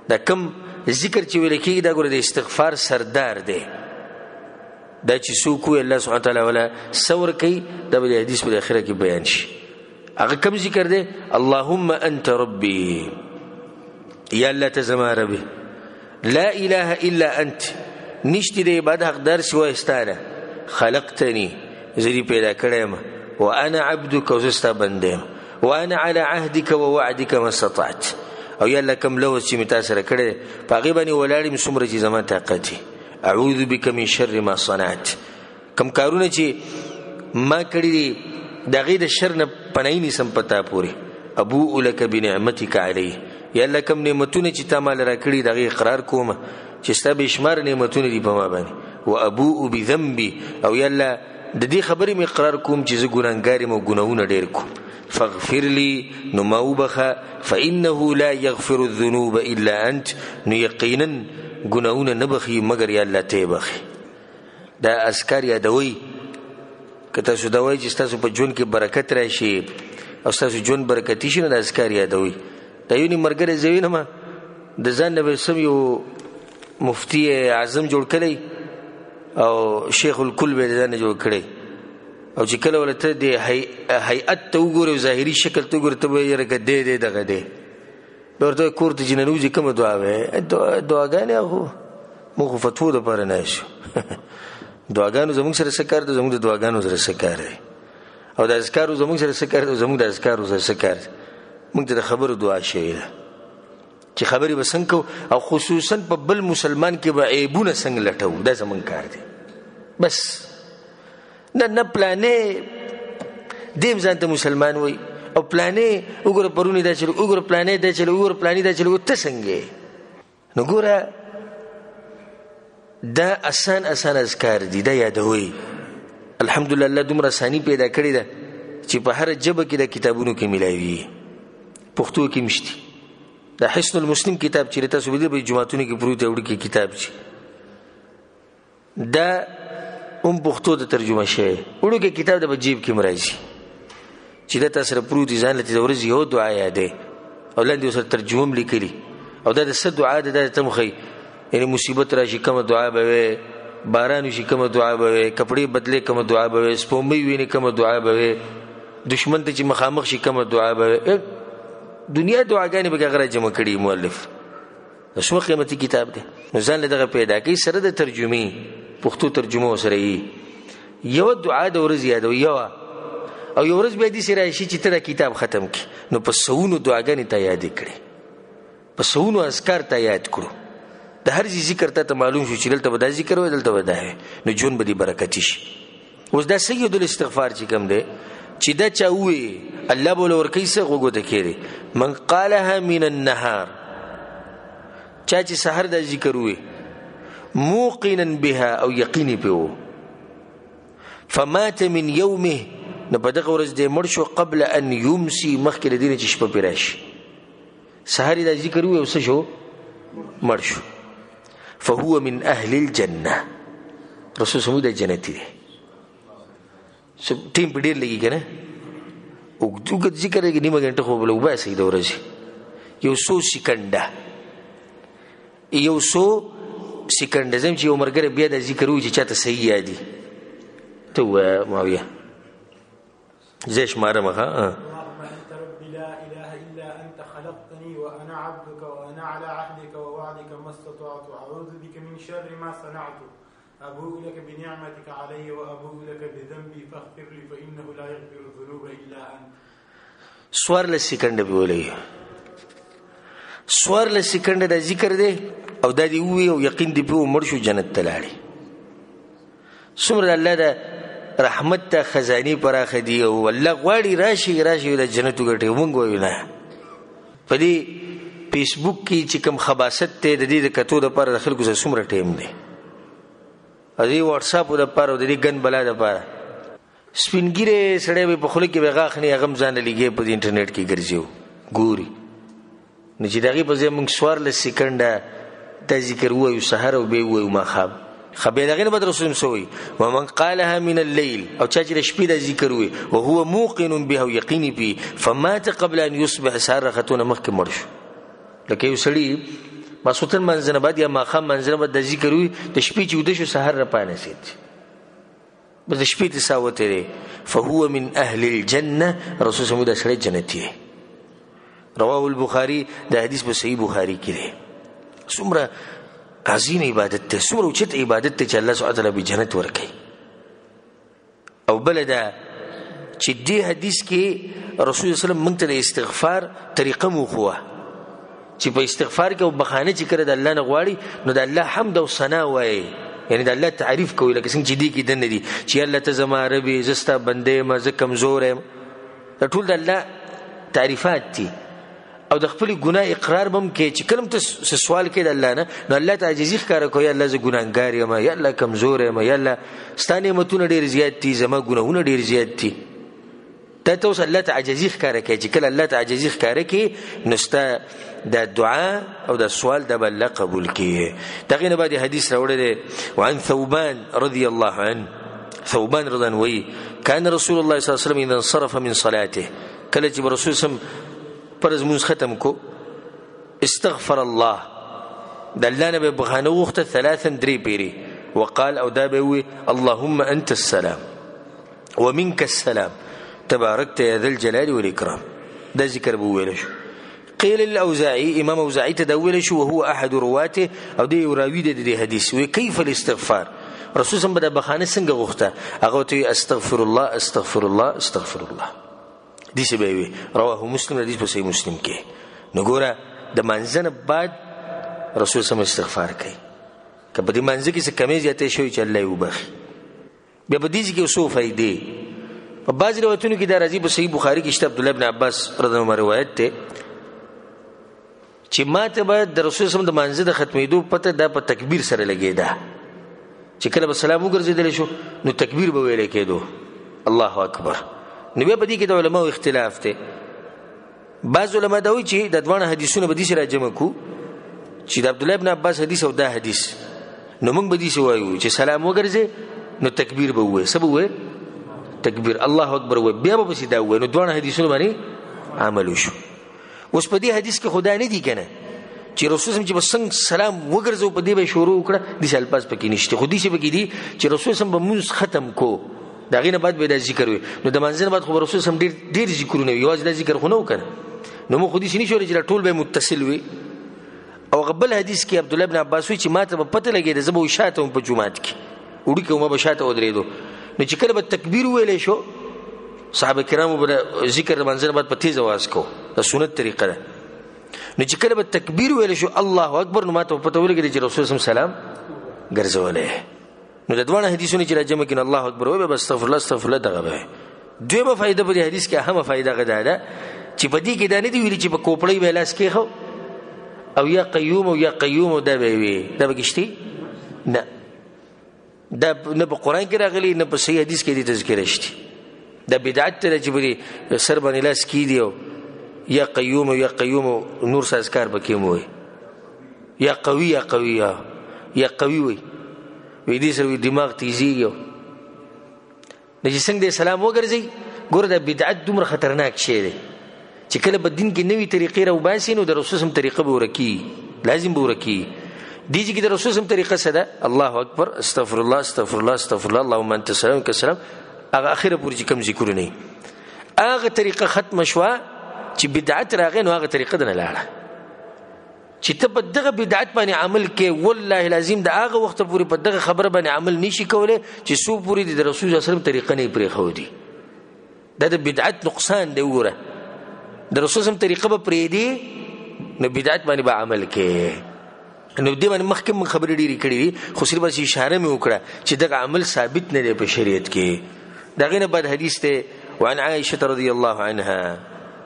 S1: دا کم ذکر چې ویل کېږي دا ګوره د استغفار سردار دی دا چې څوک الله سبحانه وتعالى ولا ثور کوي دا به حدیث په اخره کې بیان شي هغه کم ذکر دی اللهم انت ربي یا الله ته زما ربي لا اله الا انت نشته د عبادت حقدار سوى استانه خلقتني زری پیدا کړم وانا عبدك وزستا بندم وانا على عهدك ووعدك ما استطعت او یا الله کوم لوس چې متاثر کړي پاغي باندې ولاړم څومره چې زما طاقت اعوذ بك من شر ما صنعت کم کارونه چې ما کړی دغه د شر نه پنایني سم پتا پوری ابو لك بنعمتك عليه یا الله کوم نعمتونه چې تا مال را کړی دغه اقرار کوم چې ستا به شمار نعمتونه دی په ما باندې وابو بذنبي او یا الله د دې خبرې مې اقرار کوم چې زه ګناګار یم او ګناونه ډېر کوم فاغفر لي نموبخه فانه لا يغفر الذنوب الا انت نو یقینا ګناونه نه بخي مگر یا الله ته بخي دا اذکار یادوي کته شو دا وایي چې تاسو په ژوند کې برکت راشي او تاسو ژوند برکتی شي نو دا اذکار یادوي دا یو مرګره زوینه ما د ځان به سم یو مفتی اعظم جوړ کړی او شیخ الکل به ځان جوړ کړی او چې کله ولته د هيئت ته وګوري ظاهري شکل ته وګوري ته یې رګه دې دغه دې ورته کوړه جننوځي کوم دعا وې دعاګانې هغه مخ فتو د پر نه شو دعاګانو زموږ سره سکار د زموږ د دعاګانو سره سکار او د اذکارو زموږ سره سکار د زموږ د اذکارو سره سکار موږ د خبرو دعا شي چې خبرې وسنکو او خصوصا په بل مسلمان کې به عیبونه څنګه لټو دا زمون کار دی بس نه پلانې دیم ځانته مسلمان وای او پلانې وګوره پرونی دا چلو وګوره پلانې دا چلو وګوره پلانې دا چلو ته څنګه نو ګوره دا آسان اذکار دي دا یادوي الحمدلله الله دومره ثاني پیدا کړی دا چې په هر جبه کې د کتابونو کې ملایوي پښتو کې مشتي دا حسن المسلم کتاب چې تاسو به د جمعتونو کې پروت وړي کې کتاب چې دا پښتو ته ترجمه شوی وړو کې کتاب د جیب کې مرایي چې دا تاسو پروت ځان لته ورځ یو دعا یادې او لاندې سره ترجمه لیکلي او دا د څه دعا ده د تمخي یعنی مصیبت راشي کوم دعا به باران شي کوم دعا به کپڑے بدله کوم دعا به سپومې ویني کوم دعا به دشمن ته چې مخامخ شي کوم دعا به دنیا دعاګانې به هغه جمع کړي مؤلف شو قیمتي کتاب دی ځان له دغه پیدا کوي سره د ترجمه پښتو ترجمه سره یو دعا د ورځ یاد یو او یو ورځ به دې سره شي چې تر کتاب ختم کی نو په سونو دعاګانې ته یاد کړي په سونو اذکار ته یاد کړو د هر ذکر ته معلوم شو چې دلته به دا ذکر وي دلته به دا نو جون به دې برکت شي اوس دا سید الاستغفار چې کوم دی چې دا چا وي الله بوله ور کوي څه غوګو ته کېږي من قالها من النهار چا چې سحر دا ذکر وي موقنا بها او یقیني په فمات من يومه نو په دغه ورځ دې مړ شو قبل ان يمسي مخکې د دې چې شپه پیراش سحر دا ذکر وي او څه شو مړ شو فهو من اهل الجنه رسول سمو د جنتی دی سب ټیم په ډیر لګي کنه او دغه ذکر کې نیمه غنټه خو بل وبا سي د ورځ یو سو سکند زم چې عمرګره بیا د ذکر وي چې چاته صحیح یادي تو معاویه زیش مارم ها شر ما صنعت أبوء لك بنعمتك علي وأبوء لك بذنبي فاغفر لي فإنه لا يغفر الذنوب إلا أنت سوار لسکند به ولې سوار لسکند د ذکر دی او د دې وی او یقین دی په مړ شو جنت ته لاړي څومره الله د رحمت ته خزاني پراخه دی او الله غواړي راشي د جنت وګټي مونږ وینا په دې فیسبوک کې چې کوم خباثت ته د دې د کتو د پر خلکو سره څومره ټیم دی ا دې واتس اپ د پر د دې ګن بلا د پر سپینګیره سړی په خله کې وغاخ نه غم ځان لګي په انټرنیټ کې ګرځیو ګوري نو چې دغه په ځای موږ سوار ل سکند د ذکر وایو سحر او به وایو ما خبر دغه نه رسول سوی ومن قالها من الليل او چې د شپې د ذکر وي او هو موقن به یقیني به فمات قبل ان يصبح سحر خاتون مخک مرش لکه یو سړی مسوتن منځنه بعد یا ماخام منځنه بعد د ذکر وي د شپې چې ود شو سحر را پانه سي بس د شپې تساوته لري فهو من اهل الجنه رسول سمو د سړی جنتی رواه البخاري د حدیث په صحیح بخاری کې دی څومره عظیم عبادت ته څومره اوچت عبادت ته چې الله سبحانه وتعالى به جنت ورکړي او بلدا چې دې حدیث کې رسول الله صلی الله علیه وسلم موږ ته د استغفار طریقه مو خوه چې په استغفار کې او بخانه چې کړه د الله نه غواړي نو د الله حمد او ثنا وایي یعنی د الله تعریف کوي لکه څنګه چې دې کې دنه دي چې الله ته زما رب زستا بندې ما ز کمزور یم ټول د الله تعریفات دي او د خپل ګناه اقرار بم کې چې کلم ته سوال کې د الله نه نو الله ته عاجزي ښکارا کوي الله ز ګناګار یم یا الله کمزور یم یا الله ستانه متونه ډیر زیات دي زما ګناهونه ډیر زیات دي ته اوس الله ته عاجزي ښکارا کوي چې کله الله ته عاجزي ښکارا کوي نو ستا د دعا او د سوال د بل قبول کیه دغه نه بعد حدیث راوړل دي وعن ثوبان رضی الله عنه ثوبان رضی الله عنه كان رسول الله صلی الله علیه وسلم اذا انصرف من صلاته کله چې رسول سم فرض مونږ ختم کو استغفر الله دلنا ببغانه وخت ثلاثا دري بيري وقال او دابوي اللهم انت السلام ومنك السلام تباركت يا ذا الجلال والاكرام ده ذكر بويلش قيل الاوزاعي امام اوزاعي تدولش وهو احد رواته او دي راوي دي حديث وكيف الاستغفار رسول الله بده بخانه څنګه غوخته هغه ته استغفر الله استغفر الله استغفر الله دي سبوي رواه مسلم حدیث په صحیح مسلم کې نګوره د منځنه بعد رسول الله استغفار کوي کله د منځ کې څه کمی زیاته شوی چې الله وبخي بیا په دې کې اوسو فائدې په بعض روایتونو کې دا راځي په صحیح بخاری کې شته عبد الله ابن عباس رضی الله عنه روایت ته چې ماته بعد د رسول الله د منځ د ختمېدو پته دا په تکبیر سره لګیدا چې کله به سلام وګرځیدل شو نو تکبیر به ویل کېدو الله اکبر نو په دې کې د علماو اختلاف ته بعض علماء دا وایي چې د دوه حدیثونو به دې سره جمع کو چې د عبد الله ابن عباس حدیث او دا حدیث نو موږ به دې وایو چې سلام وګرځي نو تکبیر به وایي سبب وایي تکبیر الله اکبر وایي بیا به سیدا وایي نو دوه حدیثونو باندې عمل وشو. اوس په دې حدیث کې خدا نه دی کنه چې رسول سم چې بسنګ سلام وګرځو په دې به شروع وکړه د الفاظ پکې نشته خو دې چې پکې دي چې رسول سم به موږ ختم کو دا غینه بعد به د ذکر وي نو د منځنه بعد خو رسول سم ډیر ذکرونه وي واځ د ذکر خو نه وکړ نو موږ خو دې شني شو چې ټول به متصل وي. او قبل حدیث کې عبد الله ابن عباس وی چې ماته په پته لګی د زبو شاته په جمعات کې وړي کومه به شاته ودرېدو نو چې کله به تکبیر ویلې شو صحابه کرامو به ذکر منځنه بعد په تیز आवाज کو د سنت طریقه ده نو چې کله به تکبیر ویل شو الله اکبر نو ماته پته ولګی چې رسول الله سلام ګرځولې نو د دوه حدیثونو چې راجمه کین الله اکبر او به استغفر الله دغه به دویمه فائدہ په حدیث کې اهمه فائدہ غدا ده چې په دې کې دا نه دی ویل چې په کوپړی ویلاس کې خو او یا قیوم او یا قیوم دا به وي دا به کشتي نه دا نه په قران کې راغلي نه په صحیح حدیث کې دي تذکر شته دا بدعت ته چې بری سر باندې لاس کې دی یا قیوم یا قیوم نور سازکار بکې موي یا قوی یا قوی یا قوی وي دې سره دماغ تیزی یو نجی څنګه سلام وګرځي ګوره دا بدعت دومره خطرناک شی دی چې کله په دین کې نوې طریقې راو باسي نو د رسول سم طریقه به ورکی لازم به ورکی دیږي کې د رسول سم طریقه څه ده الله اکبر استغفر الله استغفر الله استغفر الله اللهم انت السلام والسلام هغه اخره پورې کوم ذکر نه هغه طریقه ختم شوه چې بدعت راغی نو هغه طریقه نه لاړه چې ته په دغه بدعت باندې عمل کې والله لازم د هغه وخت پورې په دغه خبره باندې عمل نشي کولای چې سو پورې د رسول الله صلی الله علیه وسلم طریقه نه پرې خو دي دا د بدعت نقصان دی وره د رسول الله طریقه به پرې دی نو بدعت باندې به عمل کې نو دې باندې مخکې من خبرې ډېری کړې خو صرف اشاره مې وکړه چې دغه عمل ثابت نه دی په شریعت کې دغه نه بعد حدیث ته وعن عائشه رضی الله عنها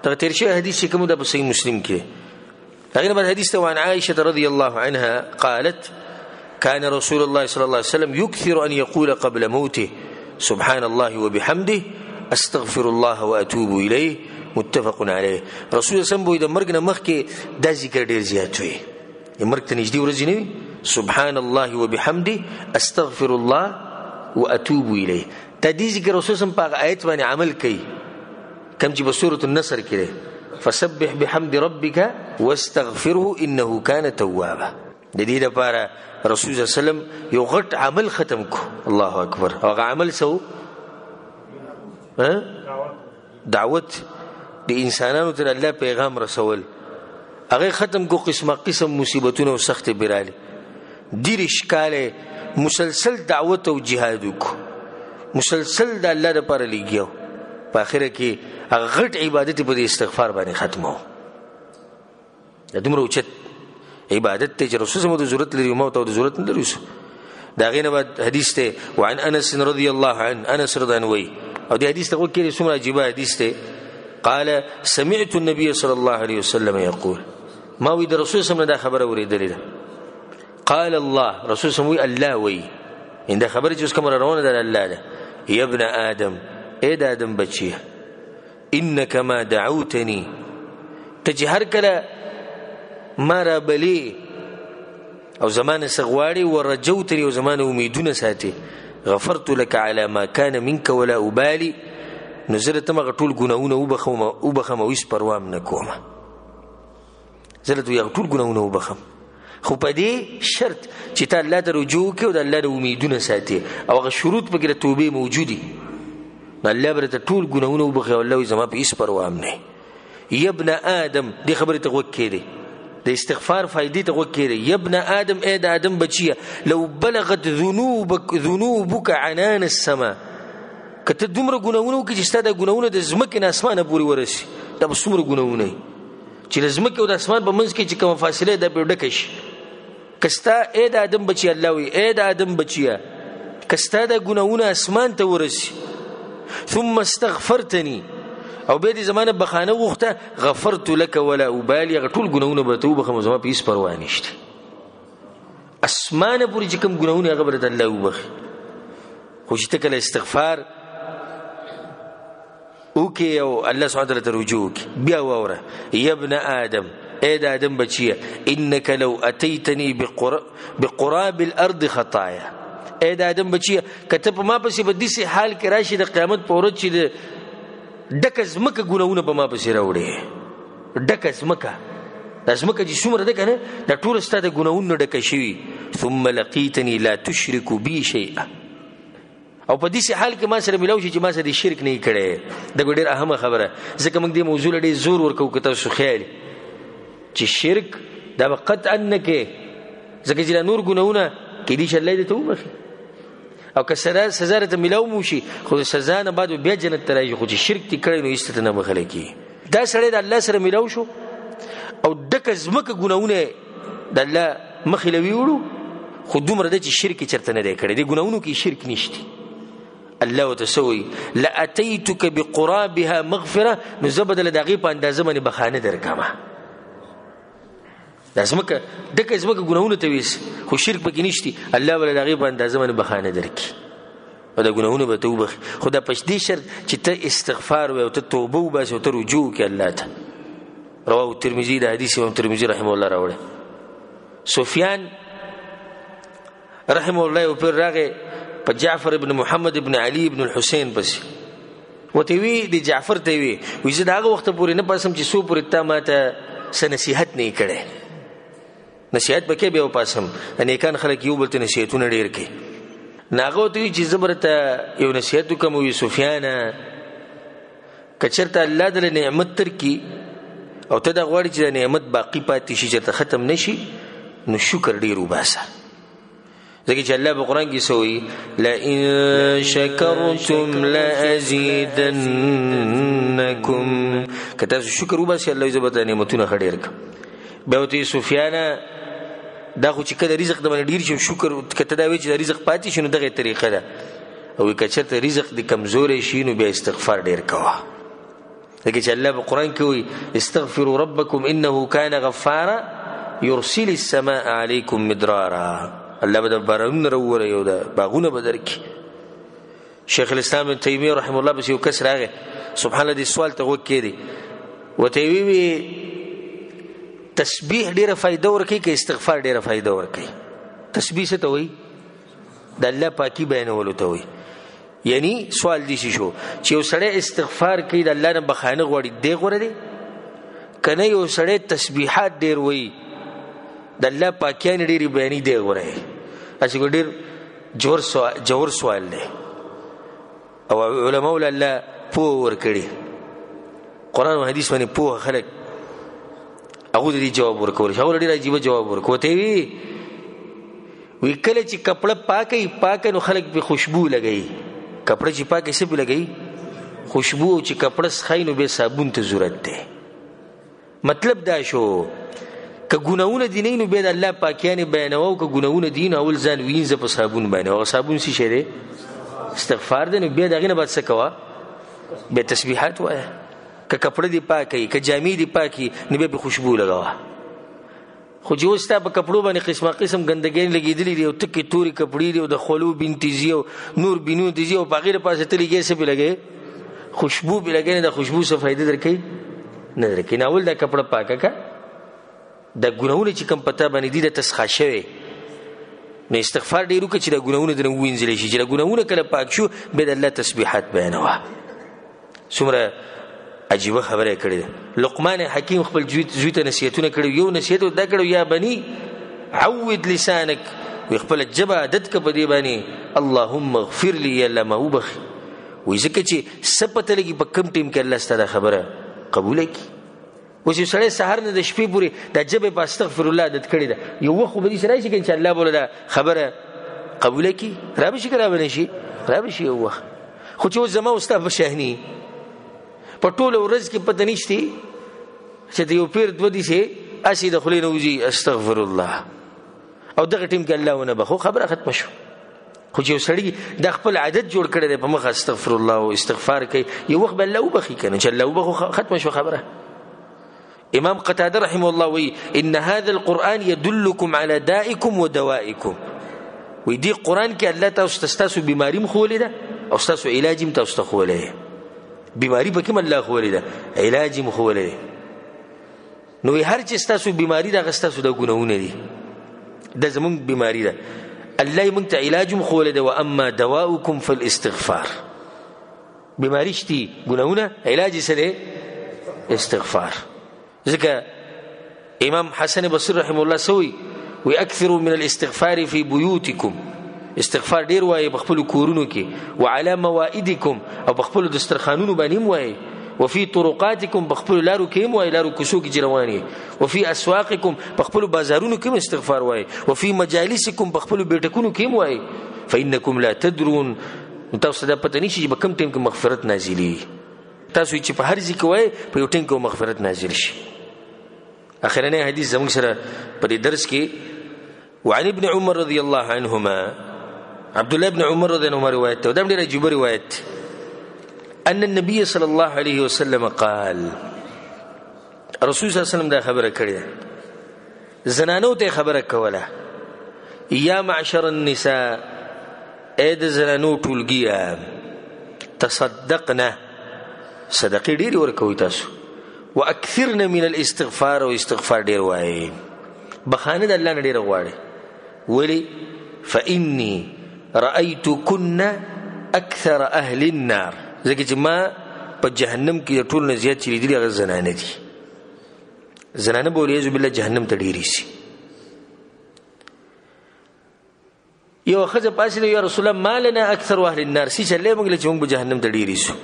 S1: تغتیر شي حدیث کوم د صحیح مسلم کې دغه بعد حدیث ته وعن عائشه رضی الله عنها قالت كان رسول الله صلى الله عليه وسلم يكثر ان يقول قبل موته سبحان الله وبحمده استغفر الله واتوب اليه متفق عليه. رسول الله صلی الله علیه وسلم د مرګ نه مخکې دا ذکر ډیر زیات وي مرګ ته نږدې ورځې نه سبحان الله وبحمده استغفر الله واتوب اليه دا دې ذکر رسول الله په آیت باندې عمل کوي کم چې په سورۃ النصر کې فسبح بحمد ربك واستغفره انه كان توابا د دې لپاره رسول الله صلی الله علیه وسلم یو غټ عمل ختم کو الله اکبر هغه عمل سو دعوت د انسانانو ته الله پیغام رسول هغه ختم کو قسم مصیبتونه او سخت براله ډیر اشکاله مسلسل دعوت او جهاد کو مسلسل د الله لپاره لګیو په اخره کې هغه غټ عبادت په استغفار باندې ختمو د دومره اوچت عبادت ته چې رسول الله د ضرورت لري مو ته د ضرورت نه لري دا غینه بعد حدیث ته وعن انس رضی الله عنه انس رضی الله عنه او دې حدیث ته وکړي څومره عجیب حدیث ته قال سمعت النبي صلى الله عليه وسلم يقول ما وي د رسول الله دا خبره اوریدلې ده قال الله رسول الله الله وي ان دا خبره چې کوم روانه ده الله ده يا ابن ادم اے د ادم بچي انك ما دعوتني تجهر کله ما را بلی او زمان سغواړي ورجوتني او زمان امیدونه ساتي غفرت لك على ما كان منك ولا ابالي نزلت ما ټول ګناونه وبخم او هیڅ پروام نه کوم زلت یو ټول ګناونه وبخم خو په دې شرط چې ته الله ته رجوع کوي او د الله د امیدونه ساتي او هغه شروط پکې د توبې موجودي الله برته ټول ګناونه وبخي او الله زما په هیڅ پروام نه یا ابن ادم دې خبره ته وکړي د استغفار فائدې ته وکړي یا ابن ادم اے د ادم بچیا لو بلغت ذنوبك عنان السماء کته دومره ګناونه کې چې ستاسو ګناونه د زمکه نه اسمانه پورې ورسي دا به څومره ګناونه چې د زمکه او د اسمان په منځ کې چې کوم فاصله ده په ډکش کستا اے د ادم بچی الله وي اے د ادم بچیا کستا د ګناونه اسمان ته ورسي ثم استغفرتني او به دې زمانه بخانه وخته غفرت لك ولا ابالي غټول ګناونه به توبه خو زما په هیڅ پروا نشته اسمانه پورې چې کوم ګناونه هغه برته الله وبخي خو چې تکله استغفار وکي او الله سبحانه وتعالى رجوع بیا وره یا ابن آدم اے دا آدم بچیه انك لو اتيتني بقراب الارض خطايا اے دا آدم بچیه کته ما پسې په دې حال کې راشي د قیامت په ورځ چې ډکز مکه ګناونه په ما پسې راوړي ډکز مکه لازمکه چې څومره ده کنه دا ټول ستاسو ګناونه ډکه شوی ثم لقيتني لا تشرك بي شيئا او په دې حال کې ما سره ملاوي چې ما سره شرک نه کړي دا ډېر اهمه خبره ځکه موږ دې موضوع لري زور ورکو کته سو خیال چې شرک دا قطعا نه کې ځکه چې نور ګناونه کې دې شلای دې توبه او که سزا ته ملاو موشي خو سزا نه بعد بیا جنت ته راځي خو چې شرک دې کړي نو ایست نه مخله کی دا سره د الله سره ملاو شو او دک زمکه ګناونه د الله مخلوي وړو خو دومره د شرک چرته نه دی کړی دی ګناونو کې شرک نشتی الله وتسوي لاتيتك بقرابها مغفره نزبدل دغه په اندازه باندې بخانه درکمه لازمکه دک زمکه ګناونه ته ویس خو شرک پکې نشتی الله ول دغه په اندازه باندې بخانه درکي او د ګناونه به توبه خدا پښدي شرط چې ته استغفار او ته توبه وباسه او ته رجوع کې الله ته رواه الترمذي ده حديث امام الترمذي رحمه الله راوړه سفيان رحمه الله او پر راغه په جعفر ابن محمد ابن علي ابن الحسين بس وتوی دی جعفر ته وی وځه داغه وخت پورې نه پاسم چې سو پورې تا ماته سنصيحت نه کړي نصيحت پکې به پاسم انیکان خلک یو بل ته نصيحتونه ډیر کوي ناغه ته چې زبرته یو نصيحت کوم وی سفيان کچرته الله دې نعمت تر کی او ته دا غواړي چې نعمت باقی پاتې شي چې ختم نشي نو شکر ډیر وباسه ځکه چې الله په قران کې سوې لا ان شکرتم لازيدنکم کته شکر وباسه الله عزت نعمتونه خډیر ک به وتی سفیان دا خو چې کله رزق د باندې ډیر شي شکر کته دا وی چې رزق پاتې شي نو دغه طریقه ده او کچته رزق د کمزوري شي نو بیا استغفار ډیر کوه لکه چې الله په قران کې وي استغفروا ربكم انه كان غفارا يرسل السماء عليكم مدرارا الله بده بارون وروره یو دا باغونه بدر کی شیخ الاسلام ابن تیمیه رحمه الله بس یو کس راغه سبحان الله دې سوال ته وکړي دي وته وی تسبیح ډیره فائدہ ورکړي کې استغفار ډیره فائدہ ورکړي تسبیح څه ته وي د الله پاکي بیانولو ته وي یعنی سوال دي شو چې یو سړی استغفار کوي د الله نه بخانه غوړي دی غوړي دی کنه یو سړی تسبیحات ډیر وي د الله پاکیان ډیر بیانې دی غوړي اسی ګډیر جوړ سوال دی او علماء الله پوه ور کړی قران او حدیث باندې پوه خلک هغه دې جواب ورکول شو ډیر عجیب جواب ورکوته وی کله چې کپڑا پاکي نو خلک به خوشبو لګي کپڑا چې پاکي څه به لګي خوشبو چې کپڑا سخاینو به صابون ته ضرورت ده مطلب دا شو ک ګناونه دینینو به د الله پاکیانه بیانو ک ګناونه دین اول ځان وینځه په صابون باندې او صابون څه شه ده استغفار ده نو به دغه نه بعد څه کوا به تسبیحات وای ک کپڑا دی پاکي ک جامې دی پاکي نو به خوشبو لګوا خو جو ستا په کپړو باندې قسمه قسم ګندګین لګیدلې دی او تکي توري کپړې دی او د خلو بنتيزي او نور بینو دي او بغیر پاسه تلګي څه به لګي خوشبو به لګي نه د خوشبو څه فائدہ درکې نه درکې نه اول د کپړه پاکه کا د ګناونه چې کم پتا باندې دي د تسخا شوی نه استغفار ډیرو کې چې د ګناونه د وینځل شي چې د ګناونه کله پاک شو به د الله تسبیحات بیانوا څومره عجیب خبره کړې لقمان حکیم خپل زوی ته نصیحتونه کړو یو نصیحت دا کړو یا بني عود لسانك ويخپل جبه عادت ک په دی باندې اللهم اغفر لي لما وبخ وې ځکه چې سپته لګي په کم ټیم کې الله ستاسو خبره قبول کړي وچې سړی سحر نه د شپې پورې د جبه په استغفر الله عادت کړی دا یو وخت به دې سره شي چې الله بوله دا خبره قبول کړي را به شي کرا به نشي را به شي یو وخت خو چې زما استاد بشهني په ټول ورځ کې پته نشته چې یو پیر دو دي سي اسی د خلینو وزي استغفر الله او دغه ټیم کې الله ونه بخو خبره ختم شو خو چې سړی د خپل عادت جوړ کړی دی په مخ استغفر الله او استغفار کوي یو وخت بل الله وبخي کنه چې الله وبخو ختم شو خبره امام قتاده رحمه الله وی ان هذا القران يدلكم على دائكم ودوائكم وی دی قران کې الله تاسو بیماری مخولې ده او تاسو علاج هم تاسو خولې بیماری پکې الله خولې ده علاج مو خولې نو هر چې ستاسو بیماری دا غستاسو د ګناونه دي د زمون بیماری ده الله مونږ ته علاج مو خولې ده واما دواؤکم فالاستغفار بیماری شتي ګناونه علاج سره استغفار ځکه امام حسن بصری رحم الله سوی وی اکثروا من الاستغفار في بيوتكم استغفار ډیر وای بخپل کورونو کې وعلى موائدکم او بخپل دسترخانونو باندې وای وفي طرقاتکم بخپل لارو کې وای لارو کوڅو کې رواني وفي اسواقکم بخپل بازارونو کې استغفار وای وفي مجالسکم بخپل بیٹکونو کې وای فانکم لا تدرون تاسو دا پته نشي چې بکم ټیم کې مغفرت نازلي تاسو چې په هر ځای کې وای په یو ټیم کې مغفرت نازل شي اخرنه حدیث زموږ سره په دې درس کې وعن ابن عمر رضی الله عنهما عبد الله بن عمر رضی الله عنه روایت ده ډېر عجیب روایت ان النبي صلى الله عليه وسلم قال رسول صلی الله علیه وسلم دا خبره کړې زنانو ته خبره کوله یا معشر النساء اې د زنانو ټولګیا تصدقنا صدقې ډېر ورکوي تاسو واكثرنا من الاستغفار او استغفار ډېر وایي بخانه د الله نه ډېر غواړي ولی فاني رأيتكن اكثر اهل النار ځکه چې ما په جهنم کې ټول نه زیات چې دي هغه زنانه دي زنانه بولې ذو بالله جهنم ته ډېری شي یو خزه پاسې یا رسول الله مالنا اکثر اهل النار سي چې له موږ له چې موږ په جهنم ته ډېری شو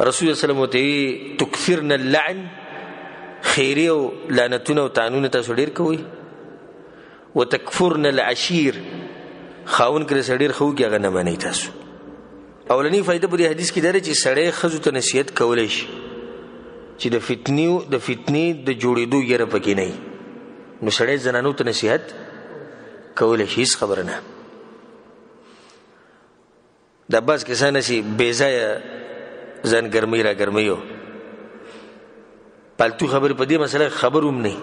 S1: رسول الله صلی الله علیه وسلم تکثرن اللعن خیری او لعنتونه او تعنونه تاسو ډېر کوي وتکفرن العشیر خاون کړه سړی خو کې هغه نه مانی تاسو اولنی فائدہ په دې حدیث کې دا چې سړی خزو ته نصیحت کولای شي چې د فتنې د جوړېدو یره پکې نه نو سړی زنانو ته نصیحت کولای شي خبره نه د باز کسان شي بیزای ځان ګرمي را ګرميو پالتو خبر په دې مسله خبروم نه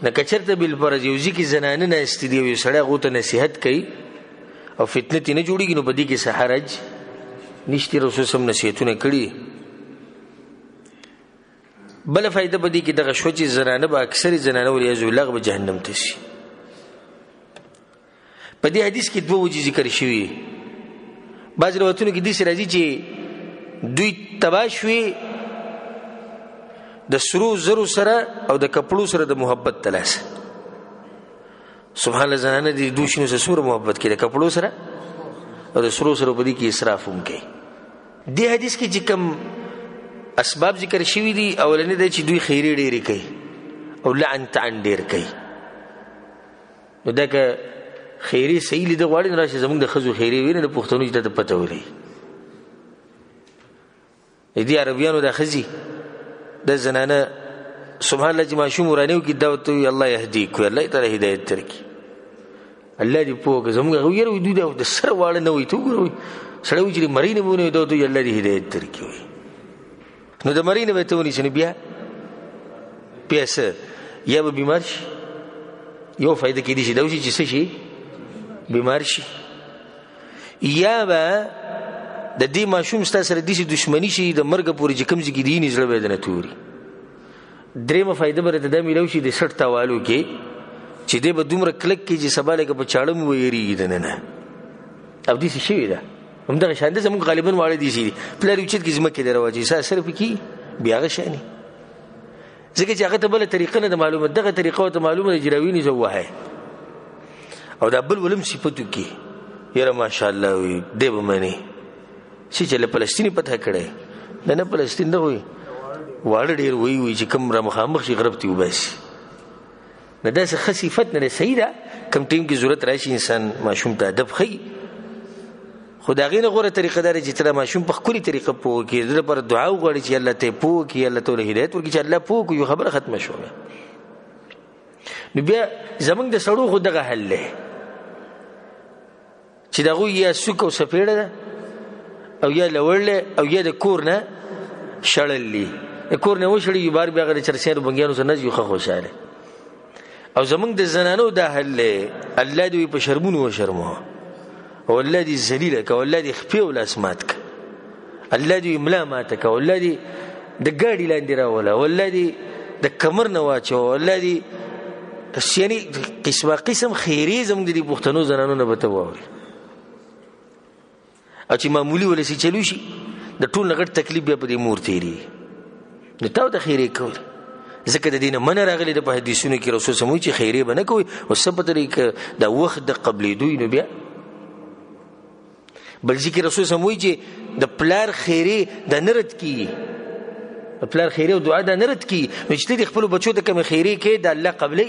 S1: نه کچرته بل فرض یوزي کی زنانه نه استدی وي سړی غوته نصيحت کوي او فتنه تینه جوړیږي نو بدی کې سحرج نشتی رسول سم نصیحتونه کړي بل فائدہ بدی کې دغه شوچ زنانه به اکثر زنانه ولې زولغ به جهنم ته شي په دې حدیث کې دوه وجې ذکر شوی بعض روایتونو کې د سې راځي چې دوی تباشوي د سرو زرو سره او د کپړو سره د محبت تلاس سبحان الله زنانه دي دوشنو سره سره محبت کې د کپړو سره او د سرو سره په دې کې اسراف هم کوي د حدیث کې چې کوم اسباب ذکر شوی دي اولنې د چې دوی خیری ډېری کوي او لعن تعن ډېر کوي نو دا که خیری صحیح لید غواړي راشه زموږ د خزو خیری ویني د پښتنو ته پته ولي دې عربيانو د خزي د زنانه سبحان الله چې ماشوم ورانیو کې دعوت وي الله يهديك الله تعالی هدایت ترکي الله دې پوهه زموږ غویر وي دوی د سر واړه نه وي ته ګورئ سړی چې مرینه مونږ دوی ته الله دې هدایت ترکي وي نو د مرینه به ته ونی شنو بیا پیسه یا به بیمار شي یو فائدہ کې دي چې دوی چې څه شي بیمار شي یا به د دې ماشوم ستاسو سره د دښمنی شي د مرګ پورې چې کوم ځای کې دی نه زړه بدنه توري درېمه فائدہ به ته د میلو شي د 60 توالو کې چې دې به دومره کلک کې چې سبا لګه په چاړم وېریږي نه او دې شي ده هم دغه شاند زموږ غالبا واړه دي شي پلار یو چې کې زمکه دروازې سره پکې بیا غشاني ځکه چې هغه ته بل طریقه نه معلومه دغه طریقه ته معلومه جراویني زوه او دا بل ولم صفاتو کې یره ماشاءالله وي دې به مني چې له فلسطین پته کړي نه فلسطین نه وي واړه ډیر وي چې کوم را مخامخ شي غرب ته وباسي نه دا څه خصيفت نه سیده کم ټیم کې ضرورت راشي انسان ماشوم ته ادب خي خدای نه غوړه طریقه دار چې تر ماشوم په خوري طریقه پوه کې د پر دعا وغوړي چې الله ته پوه کې الله ته هدایت ورکړي چې الله پوه کو یو خبره ختمه شوه نو بیا زمنګ د سړو خو دغه حل له چې دغه یا سوک او سپېړه او یا لورله او یا د کور نه شړلې کور نه وشړي یو بار بیا غره چرسیانو بنګیانو سره نه یو خوشاله او زمنګ د زنانو د حل الله دوی په شرمونو و شرمو او الله دې ذلیل ک، او الله دې خپې او لاس مات ک، الله دې املا مات ک، او الله دې د ګاډي لاندې راوله، او الله دې د کمر نه واچو، او الله دې یعنی قسمه قسم خیری زموږ د پښتنو زنانو نه بته واوري. او چې معمولی ولسی چلو شي د ټول نغټ تکلیف بیا په دې مور تیری نو تاو د خیری کول. ځکه د دینه من راغلی د په حدیثونو کې رسول سموي چې خیری به نه کوي او سبب طریق د وخت د قبلې دوی نو بیا بل ذکر رسول سموي چې د پلار خیری د نرد کی، پلار خیری او دعا د نرد کی، نو چې د خپل بچو د کوم خیری کې د الله قبلې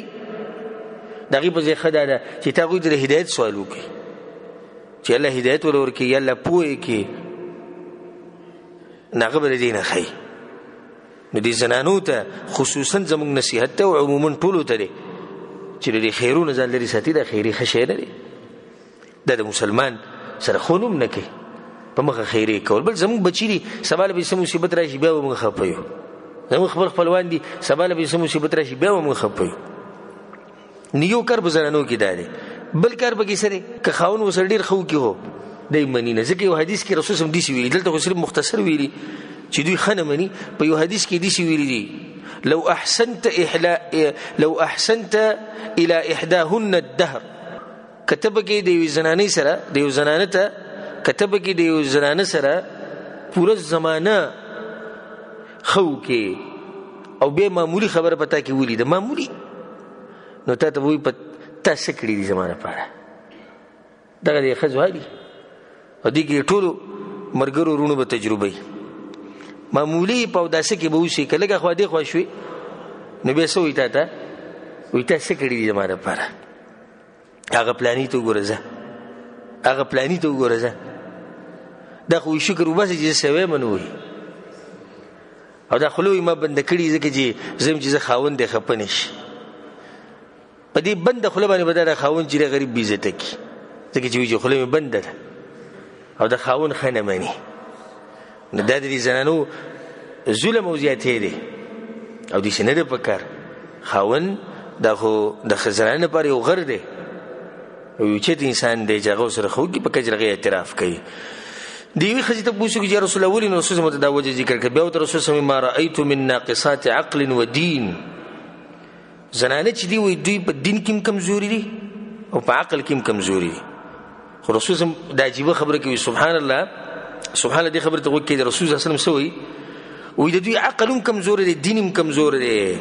S1: دغه په ځای خدای دا چې تاسو د هدایت سوال وکړي چې الله هدایت ورکړي، یا الله پوهه کې ناغه بر دینه خی. نو دې زنانو ته خصوصا زموږ نصیحت ته او عموما ټولو ته دی چې د خیرونو ځان لري ساتي، د خیری خشه نه دی د مسلمان سره خونوم نه کوي په مخه خیری کول. بل زموږ بچی دي سبا له به مصیبت راشي بیا موږ خپایو، زموږ خپل خپلوان دي سبا له به مصیبت راشي بیا موږ خپایو. نیو کار بزنانو کې دادي بل کار به کې سره که خاون وسر ډیر خو کې هو دای منی نه. ځکه یو حدیث کې رسول سم دي سی ویل، دلته صرف مختصر ویلي چې دوی خنه منی. په یو حدیث کې دي سی ویلي دي لو احسنت الى احداهن الدهر، کتب کې د زنانې سره د یو زنانه ته کتب کې د یو زنانه سره پوره زمانہ خو کې او به معمولی خبره پتا کې ولي د معمولی نو ته وی په تاسو کړی دي زمانہ پاره دغه د خزوالي او دې کې ټولو مرګرو رونو به تجربه معمولی په داسه کې به وشي کله خو دې خو شوي نو به سوې ته وی تاسو کړی دي زمانہ پاره هغه پلانې ته ګورځه، هغه پلانې ته ګورځه دا خو شکر وباسي چې سوي منوي او دا خلوی ما بند کړی ځکه چې زم چې خاوند دی خپنش په دې بند خلو باندې بدل خاوند چې غریب بیزته کی ځکه چې خلوی بند ده او دا خاوند خنه مانی نه د دې زنانو ظلم او زیاتې دي او دې شنه ده پکار خاوند دا خو د خزرانه پر یو غر دی او چې انسان دی چې هغه سره خو کې په کجرغه اعتراف کوي. دیوی خزیته پوښتنه کوي رسول الله ولې رسول الله دا وجه ذکر کړ بیا او رسول الله ما رايت من ناقصات عقل ودين. زنانه چې دی وي دوی په دین کې کمزوري دي او په عقل کې کمزوري دي. خو رسول الله دا عجیب خبره کوي سبحان الله سبحان الله دې خبره ته وکړي رسول الله صلی الله علیه وسلم سوی وي د دوی عقل هم کمزور دي دین هم کمزور دي.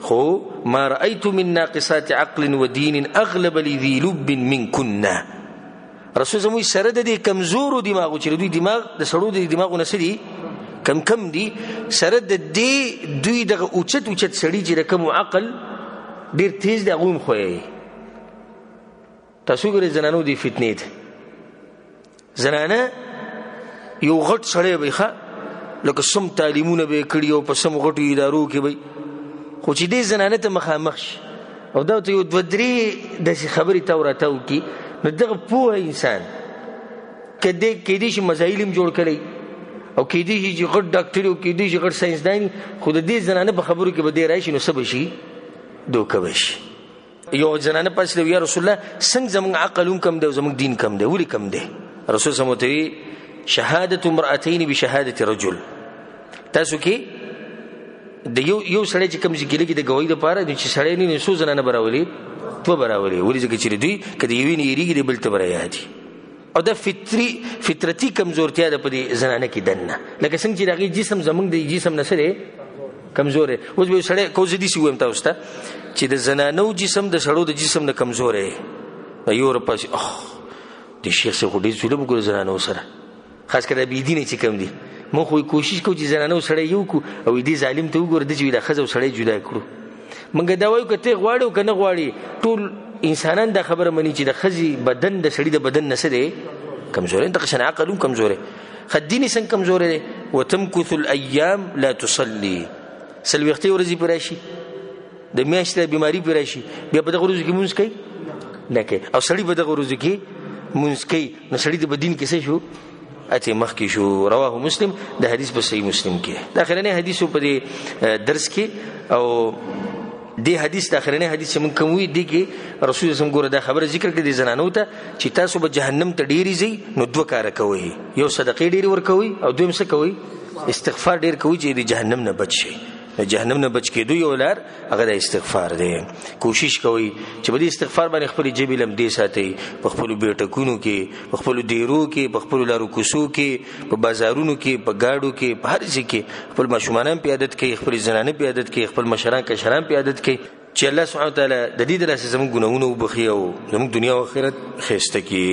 S1: خو ما رايت من ناقصات عقل ودين اغلب لذي لب منكن. رسول الله سره د کمزورو دماغو چې دوی دماغ د سړو د دماغو نسدي کم دي سره د دې دوی د اوچت سړي چې رقم عقل ډیر تیز دی غوم خوې. تاسو ګورئ زنانو دی فتنې ده زنانه یو غټ سړی به ښه لکه سم تعلیمونه به کړی او په سم غټو ادارو کې به خو چې دې زنانه ته مخامخ او دا ته یو دوه درې د خبرې توراتو کې نو دغه پوه انسان کدی شي مزایلم جوړ کړي او کدی شي غټ ډاکټر او کدی شي غټ ساينسدان خو د دې زنانه په خبرو کې به دی راشي نو سبا شي دوکه وشي. یو زنانه پس له یا رسول الله څنګه زموږ عقل کم دی او زموږ دین کم دی ولې کم دی؟ رسول الله متوي شهادت امرأتين بشهادة رجل. تاسو کې د یو سړی چې کوم ځګلې کې د گواہی لپاره چې سړی نه نسو زنانه براولي تو براولي ولې ځکه چې دوی کله یو نه یریږي د بل ته برایاتي او د فطرتي کمزورتیا د پدې زنانه کې دنه لکه څنګه چې دغه جسم زمونږ د جسم نسره کمزور اوس به سړی کوزدي سی ویم تاسو ته چې د زنانو جسم د سړو د جسم نه کمزور دی یو رپاس د شیخ څخه ډیر ظلم ګور زنانو سره خاص کړه بي دي نه چې کم دي مو خو کوشش کوو چې زنانو سړی یو کو او دې ظالم ته وګور د چې د خزو سړی جدا کړو منګه دا وایو کته غواړو کنه غواړي ټول انسانان دا خبره مني چې د خزي بدن د سړی د بدن نسره کمزور انت قشن عقلهم کمزور خديني سن کمزور دي وتمكث الايام لا تصلي سلوختي ورځي پراشي د میاشتې بیماری پراشي بیا په دغه ورځو کې مونږ کوي نه کوي او سړی په دغه ورځو کې مونږ کوي نو سړی د بدن کې څه شو اته مخ کې شو. رواه مسلم د حدیث په صحیح مسلم کې دا خلنه حدیثو په درس کې او دی حدیث د اخرنی حدیث من کوم وی دی کې رسول الله ګوره دا خبره ذکر کړي زنانو ته چې تاسو به جهنم ته ډیری زی نو دوه کار کوي یو صدقې ډیری ور کوي او دویم څه کوي استغفار ډیر کوي چې د جهنم نه بچ شي جهنم نه بچ کېدو یو لار هغه د استغفار دی کوشش کوي چې به د استغفار باندې خپل جیب لم دی ساتي په خپل بیٹکونو کې په خپل ډیرو کې په خپل لارو کوسو کې په بازارونو کې په گاډو کې په هر ځای کې خپل ماشومان په عادت کې خپل زنانه په عادت کې خپل مشران کشران په عادت کې چې الله سبحانه وتعالى د دې دراسه زموږ ګناونه وبخي او زموږ دنیا او آخرت خسته کی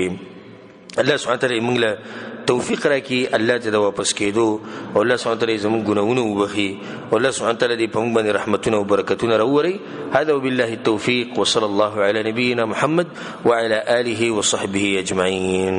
S1: الله سبحانه وتعالى موږ له توفیق راکړي الله ته واپس کېدو او الله سبحانه وتعالى زموږ ګناونه وبخي او الله سبحانه وتعالى دې په موږ باندې رحمتونه او برکتونه راوړي هذا وبالله التوفيق وصلى الله على نبينا محمد وعلى آله وصحبه أجمعين.